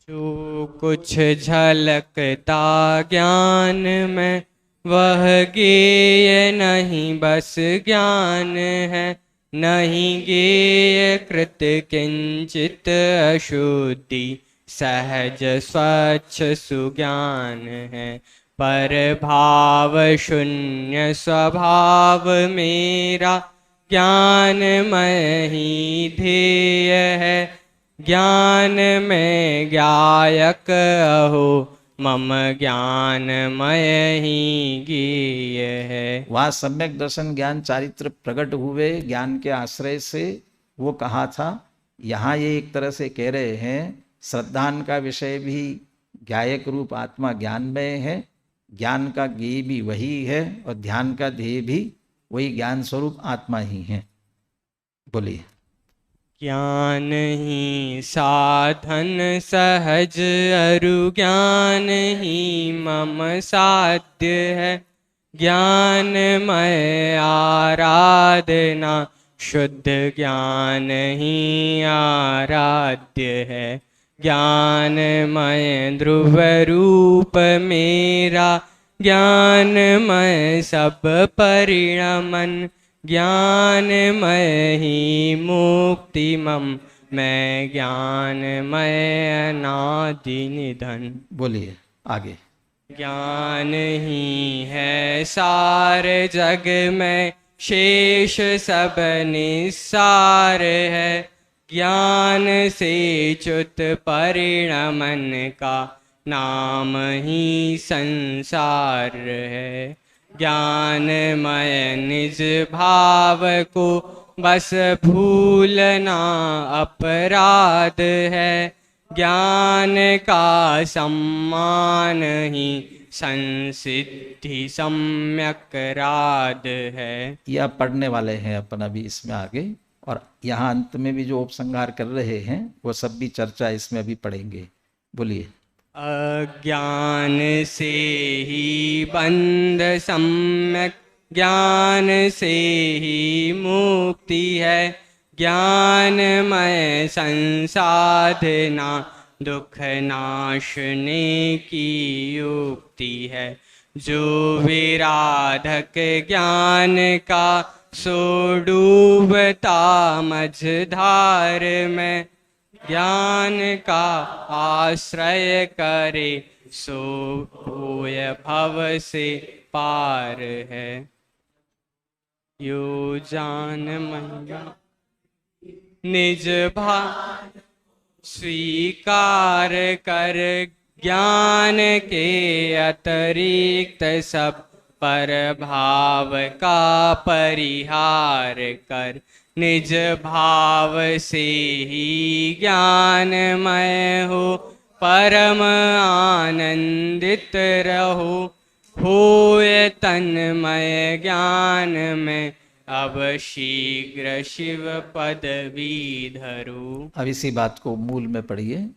जो कुछ झलकता ज्ञान में वह गेय नहीं बस ज्ञान है, नहीं गेय कृत किंचित अशुद्धि सहज स्वच्छ सुज्ञान है। पर भाव शून्य स्वभाव मेरा ज्ञानमय ही ध्येय है, ज्ञान में ज्ञायक अहो मम ज्ञानमय ही गेय है। वहाँ सम्यक दर्शन ज्ञान चारित्र प्रकट हुए ज्ञान के आश्रय से, वो कहा था। यहाँ ये एक तरह से कह रहे हैं श्रद्धान का विषय भी ज्ञायक रूप आत्मा ज्ञानमय है, ज्ञान का ज्ञेय भी वही है और ध्यान का ध्येय भी वही ज्ञान स्वरूप आत्मा ही है। बोलिए। ज्ञान ही साधन सहज अरु ज्ञान ही मम साध्य है, ज्ञानमय आराधना शुद्ध ज्ञान ही आराध्य है। ज्ञानमय ध्रुव रूप मेरा ज्ञानमय सब परिणमन, ज्ञानमय ही मुक्ति मम मैं ज्ञानमय अनादि निधन। बोलिए आगे। ज्ञान ही है सार जग में शेष सब निस्सार है, ज्ञान से च्युत परिणमन का नाम ही संसार है। ज्ञानमय निज भाव को बस भूलना अपराध है, ज्ञान का सम्मान ही संसिद्धि सम्यक राध है। यह पढ़ने वाले हैं अपन अभी इसमें आगे, और यहाँ अंत में भी जो उपसंहार कर रहे हैं वो सब भी चर्चा इसमें अभी पढ़ेंगे। बोलिए। अज्ञान से ही बंध सम्यक ज्ञान से ही मुक्ति है, ज्ञानमय संसाधना दुख नाशने की युक्ति है। जो विराधक ज्ञान का सो डूबता मझधार में, ज्ञान का आश्रय करे सो होय भव से पार है। यो जान महिमा निज भाव स्वीकार कर, ज्ञान के अतिरिक्त सब पर भाव का परिहार कर, निज भाव से ही ज्ञानमय हो परम आनंदित रहो, होय तन्मय ज्ञान में अब शीघ्र शिव पदवी धरो। अब इसी बात को मूल में पढ़िए।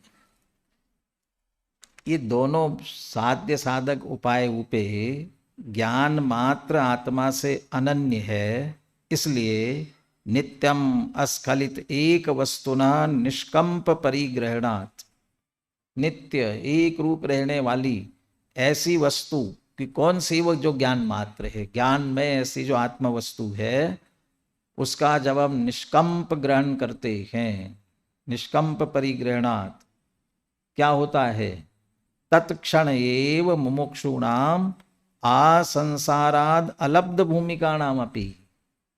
ये दोनों साध्य साधक उपाय उपे ज्ञान मात्र आत्मा से अनन्य है, इसलिए नित्यम अस्खलित एक वस्तुना निष्कंप परिग्रहणात्, नित्य एक रूप रहने वाली ऐसी वस्तु कि कौन सी, वो जो ज्ञान मात्र है, ज्ञान में ऐसी जो आत्म वस्तु है, उसका जब हम निष्कंप ग्रहण करते हैं, निष्कंप परिग्रहणात्, क्या होता है? तत्क्षण एव मुमुक्षूणाम आसंसाराद अलब्ध भूमिकाणाम अपि।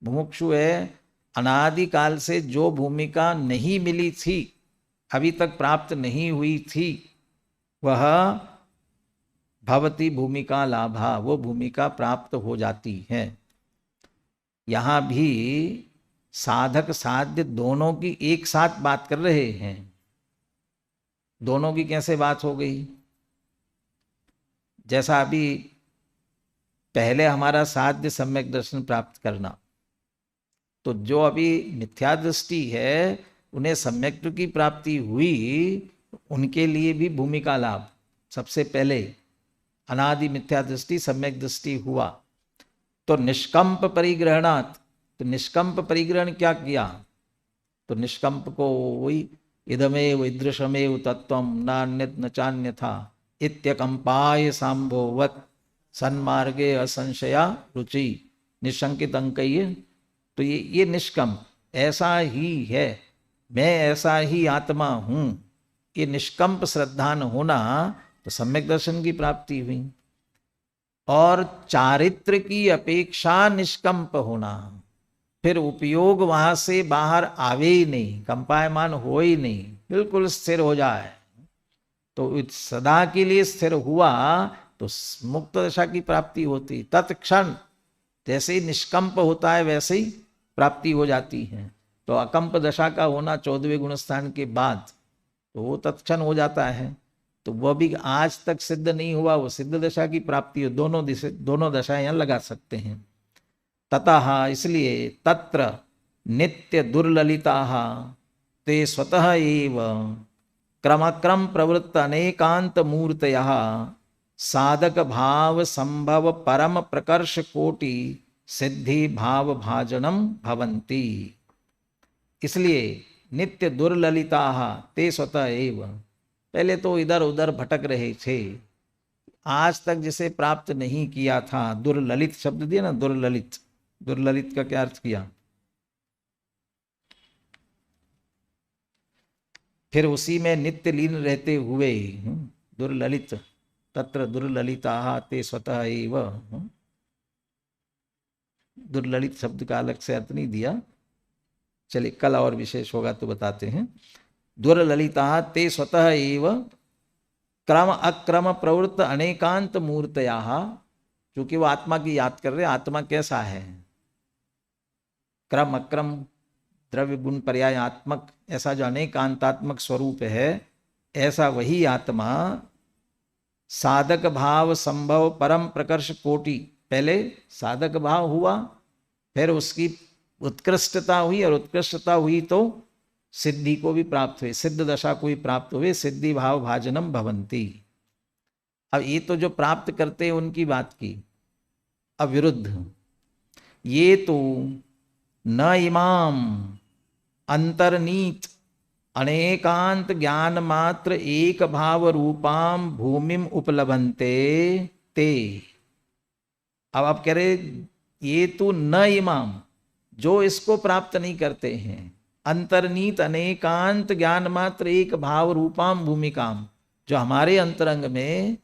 मुमुक्षु है, अनादिकाल से जो भूमिका नहीं मिली थी, अभी तक प्राप्त नहीं हुई थी, वह भवती भूमिका लाभा, वो भूमिका प्राप्त हो जाती है। यहां भी साधक साध्य दोनों की एक साथ बात कर रहे हैं। दोनों की कैसे बात हो गई? जैसा अभी पहले हमारा साध्य सम्यक दर्शन प्राप्त करना, तो जो अभी मिथ्या दृष्टि है उन्हें सम्यक की प्राप्ति हुई, उनके लिए भी भूमिका लाभ। सबसे पहले अनादि मिथ्या दृष्टि सम्यक दृष्टि हुआ, तो निष्कंप परिग्रहणात्, तो निष्कंप परिग्रहण क्या किया? तो निष्कंप को वही इदमेव ईदृशमेव तत्वम नान्यत् न चान्यथा इत्यकंपाय सांभोवत् सन्मार्गे असंशया रुचि निशंकित अंकय। तो ये निष्कंप ऐसा ही है, मैं ऐसा ही आत्मा हूं, ये निष्कंप श्रद्धान होना, तो सम्यक दर्शन की प्राप्ति हुई। और चारित्र की अपेक्षा निष्कंप होना, फिर उपयोग वहां से बाहर आवे ही नहीं, कंपायमान हो ही नहीं, बिल्कुल स्थिर हो जाए, तो सदा के लिए स्थिर हुआ, तो मुक्त दशा की प्राप्ति होती। तत्क्षण जैसे ही निष्कंप होता है वैसे ही प्राप्ति हो जाती है। तो अकंप दशा का होना 14वें गुणस्थान के बाद, तो वो तत्क्षण हो जाता है। तो वह भी आज तक सिद्ध नहीं हुआ, वो सिद्ध दशा की प्राप्ति हो। दोनों दशाएं यहाँ लगा सकते हैं। ततः, इसलिए तत्र नित्य दुर्ललिता ते स्वतः एव क्रमक्रम प्रवृत्त अनेकांत मूर्तयः साधक भाव संभव परम प्रकर्ष कोटि सिद्धि भाव भाजनम भवंती। इसलिए नित्य दुर्ललिता ते स्वतः एव, पहले तो इधर उधर भटक रहे थे, आज तक जिसे प्राप्त नहीं किया था। दुर्ललित शब्द दिया ना, दुर्ललित, दुर्ललित का क्या अर्थ किया? फिर उसी में नित्य लीन रहते हुए, दुर्ललित, तत्र दुर्ललिता ते स्वतः एव। दुर्ललित शब्द का अलग से अर्थ नहीं दिया, चलिए कल और विशेष होगा तो बताते हैं। दुर्ललिता ते स्वतः एव क्रम अक्रम प्रवृत्त अनेकांत मूर्तया, क्योंकि वो आत्मा की याद कर रहे। आत्मा कैसा है? क्रम अक्रम द्रव्य गुण पर्यायात्मक, ऐसा जो अनेकांतात्मक स्वरूप है, ऐसा वही आत्मा साधक भाव संभव परम प्रकर्ष कोटि। पहले साधक भाव हुआ, फिर उसकी उत्कृष्टता हुई, और उत्कृष्टता हुई तो सिद्धि को भी प्राप्त हुए, सिद्ध दशा को भी प्राप्त हुए, सिद्धि भाव भाजनम भवंती। अब ये तो जो प्राप्त करते हैं उनकी बात की। अब विरुद्ध, ये तो न इमाम अंतर्नीत अनेकांत ज्ञान मात्र एक भाव रूपाम भूमिम उपलभन्ते ते। अब आप कह रहे ये तो न इमाम, जो इसको प्राप्त नहीं करते हैं, अंतर्नीत अनेकांत ज्ञान मात्र एक भाव रूपाम भूमिकाम, जो हमारे अंतरंग में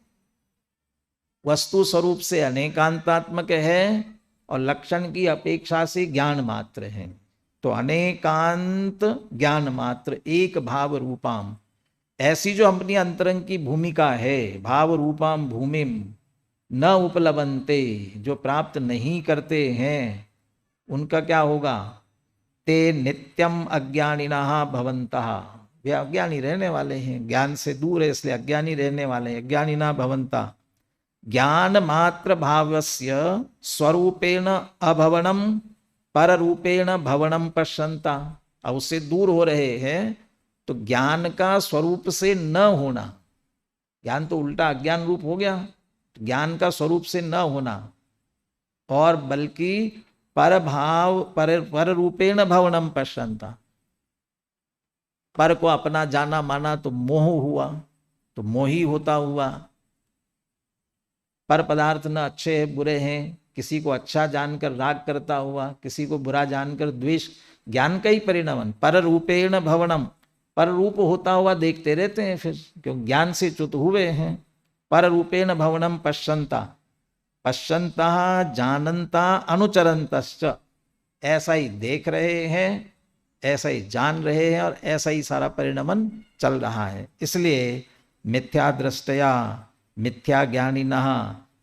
वस्तु स्वरूप से अनेकांतात्मक है और लक्षण की अपेक्षा से ज्ञान मात्र है। तो अनेकांत ज्ञान मात्र एक भाव रूपाम, ऐसी जो अपनी अंतरंग की भूमिका है, भाव रूपाम भूमिम न उपलबंते, जो प्राप्त नहीं करते हैं, उनका क्या होगा? ते नित्यम अज्ञानिनः भवन्तः, वे अज्ञानी रहने वाले हैं, ज्ञान से दूर है इसलिए अज्ञानी रहने वाले हैं। अज्ञानिनः भवन्तः ज्ञान मात्र भावस्य स्वरूपेण अभवनम पर रूपेण भवनम पश्यन्ता। अब उससे दूर हो रहे हैं, तो ज्ञान का स्वरूप से न होना, ज्ञान तो उल्टा अज्ञान रूप हो गया, तो ज्ञान का स्वरूप से न होना, और बल्कि पर भाव पर रूपेण भवनम पश्यन्ता, पर को अपना जाना माना तो मोह हुआ, तो मोही होता हुआ पर पदार्थ न अच्छे हैं बुरे हैं, किसी को अच्छा जानकर राग करता हुआ, किसी को बुरा जानकर द्वेष, ज्ञान का ही परिणमन। पर रूपेण भवनम, पर रूप होता हुआ देखते रहते हैं फिर, क्यों ज्ञान से च्युत हुए हैं। पर रूपेण भवनम पश्यंता, पश्यंता जानंता अनुचरंतश्च, ऐसा ही देख रहे हैं, ऐसा ही जान रहे हैं और ऐसा ही सारा परिणमन चल रहा है। इसलिए मिथ्या दृष्टया मिथ्या ज्ञानिनः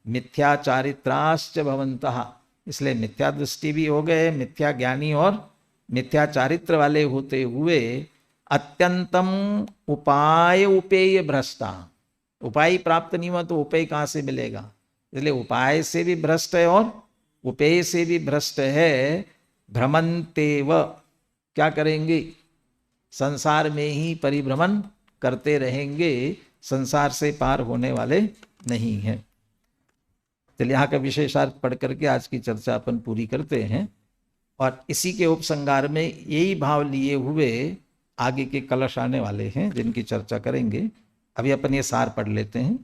मिथ्या चारित्राश्च भवन्तः, इसलिए मिथ्या दृष्टि भी हो गए, मिथ्या ज्ञानी और मिथ्या चारित्र वाले होते हुए अत्यंतम उपाय उपेय भ्रष्टा, उपाय प्राप्त नहीं हुआ तो उपाय कहाँ से मिलेगा, इसलिए उपाय से भी भ्रष्ट है और उपेय से भी भ्रष्ट है। भ्रमन्तेव, क्या करेंगे, संसार में ही परिभ्रमण करते रहेंगे, संसार से पार होने वाले नहीं हैं। चलिए यहाँ का विशेषार्थ पढ़ करके आज की चर्चा अपन पूरी करते हैं, और इसी के उपसंगार में यही भाव लिए हुए आगे के कलश आने वाले हैं जिनकी चर्चा करेंगे। अभी अपन ये सार पढ़ लेते हैं।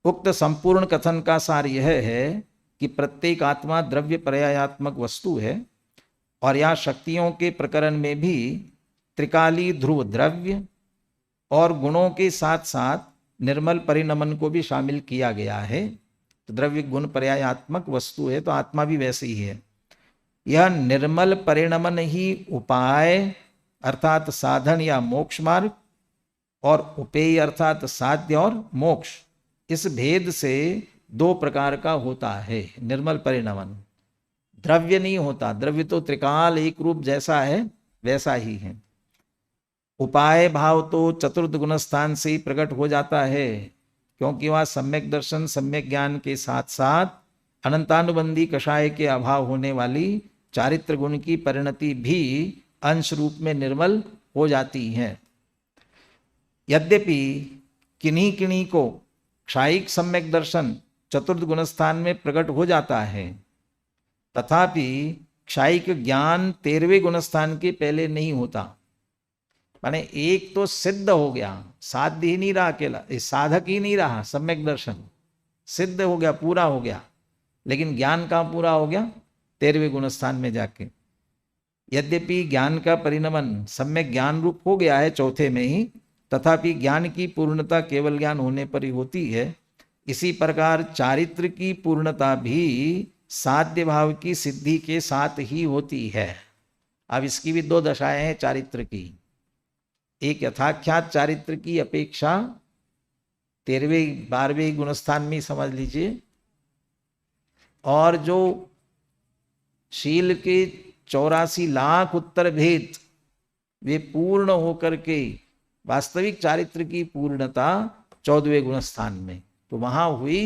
उक्त संपूर्ण कथन का सार यह है कि प्रत्येक आत्मा द्रव्य पर्यायात्मक वस्तु है, और यह शक्तियों के प्रकरण में भी त्रिकाली ध्रुव द्रव्य और गुणों के साथ साथ निर्मल परिणमन को भी शामिल किया गया है। तो द्रव्य गुण पर्यायात्मक वस्तु है तो आत्मा भी वैसे ही है। यह निर्मल परिणमन ही उपाय अर्थात साधन या मोक्ष मार्ग, और उपेय अर्थात साध्य और मोक्ष, इस भेद से दो प्रकार का होता है। निर्मल परिणमन द्रव्य नहीं होता, द्रव्य तो त्रिकाल एक रूप जैसा है वैसा ही है। उपाय भाव तो चतुर्थ गुण स्थान से ही प्रकट हो जाता है, क्योंकि वह सम्यक दर्शन सम्यक ज्ञान के साथ साथ अनंतानुबंधी कषाय के अभाव होने वाली चारित्र गुण की परिणति भी अंश रूप में निर्मल हो जाती है। यद्यपि किन्हीं किन्हीं को क्षायिक सम्यक दर्शन चतुर्थ गुण स्थान में प्रकट हो जाता है, तथापि क्षायिक ज्ञान 13वें गुण स्थान के पहले नहीं होता। माने एक तो सिद्ध हो गया, साध्य ही नहीं रहा, अकेला साधक ही नहीं रहा, सम्यक दर्शन सिद्ध हो गया, पूरा हो गया, लेकिन ज्ञान कहाँ पूरा हो गया, 13वें गुण स्थान में जाके। यद्यपि ज्ञान का परिणमन सम्यक ज्ञान रूप हो गया है चौथे में ही, तथापि ज्ञान की पूर्णता केवल ज्ञान होने पर ही होती है। इसी प्रकार चारित्र की पूर्णता भी साध्य भाव की सिद्धि के साथ ही होती है। अब इसकी भी दो दशाएं हैं चारित्र की। एक यथाख्यात चारित्र की अपेक्षा 13वें 12वें गुणस्थान में समझ लीजिए, और जो शील के 84 लाख उत्तर भेद वे पूर्ण होकर के वास्तविक चारित्र की पूर्णता 14वें गुणस्थान में, तो वहां हुई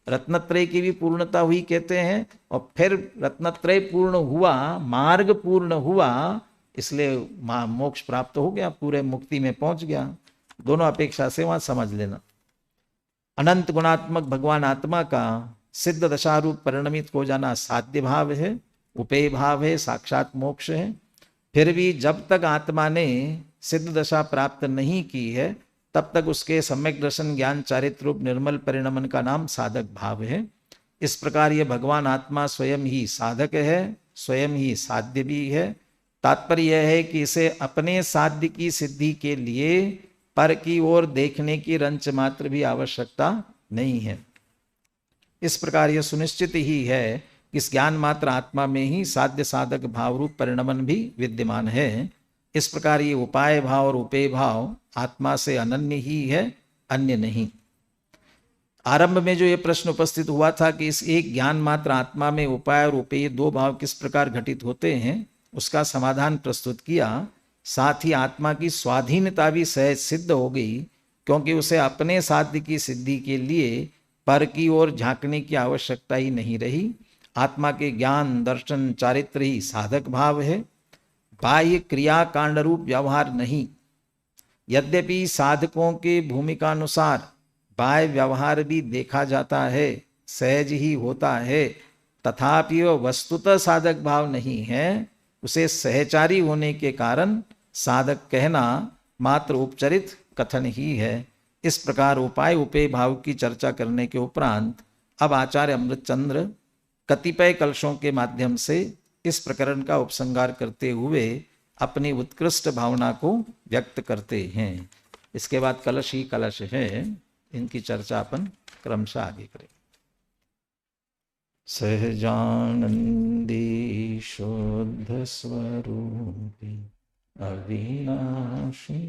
रत्नत्रय की भी पूर्णता हुई कहते हैं, और फिर रत्नत्रय पूर्ण हुआ, मार्ग पूर्ण हुआ, इसलिए मोक्ष प्राप्त हो गया, पूरे मुक्ति में पहुंच गया। दोनों अपेक्षा से वहां समझ लेना। अनंत गुणात्मक भगवान आत्मा का सिद्ध दशारूप परिणमित हो जाना साध्य भाव है, उपेय भाव है, साक्षात मोक्ष है। फिर भी जब तक आत्मा ने सिद्ध दशा प्राप्त नहीं की है, तब तक उसके सम्यक दर्शन ज्ञान चारित्र रूप निर्मल परिणमन का नाम साधक भाव है। इस प्रकार ये भगवान आत्मा स्वयं ही साधक है, स्वयं ही साध्य भी है। तात्पर्य यह है कि इसे अपने साध्य की सिद्धि के लिए पर की ओर देखने की रंच मात्र भी आवश्यकता नहीं है। इस प्रकार यह सुनिश्चित ही है कि इस ज्ञान मात्र आत्मा में ही साध्य साधक भाव रूप परिणमन भी विद्यमान है। इस प्रकार ये उपाय भाव और उपेय भाव आत्मा से अनन्य ही है, अन्य नहीं। आरंभ में जो ये प्रश्न उपस्थित हुआ था कि इस एक ज्ञान मात्र आत्मा में उपाय और उपेय दो भाव किस प्रकार घटित होते हैं, उसका समाधान प्रस्तुत किया। साथ ही आत्मा की स्वाधीनता भी सहज सिद्ध हो गई, क्योंकि उसे अपने साध्य की सिद्धि के लिए पर की ओर झांकने की आवश्यकता ही नहीं रही। आत्मा के ज्ञान दर्शन चारित्र ही साधक भाव है, बाह्य क्रिया कांड रूप व्यवहार नहीं। यद्यपि साधकों के भूमिका अनुसार बाह्य व्यवहार भी देखा जाता है, सहज ही होता है, तथापि वह वस्तुतः साधक भाव नहीं है। उसे सहचारी होने के कारण साधक कहना मात्र उपचरित कथन ही है। इस प्रकार उपाय उपेय भाव की चर्चा करने के उपरांत अब आचार्य अमृतचंद्र कतिपय कलशों के माध्यम से इस प्रकरण का उपसंहार करते हुए अपनी उत्कृष्ट भावना को व्यक्त करते हैं। इसके बाद कलश ही कलश है, इनकी चर्चा अपन क्रमशः आगे करें। सहजानंदी शुद्ध स्वरूपी अविनाशी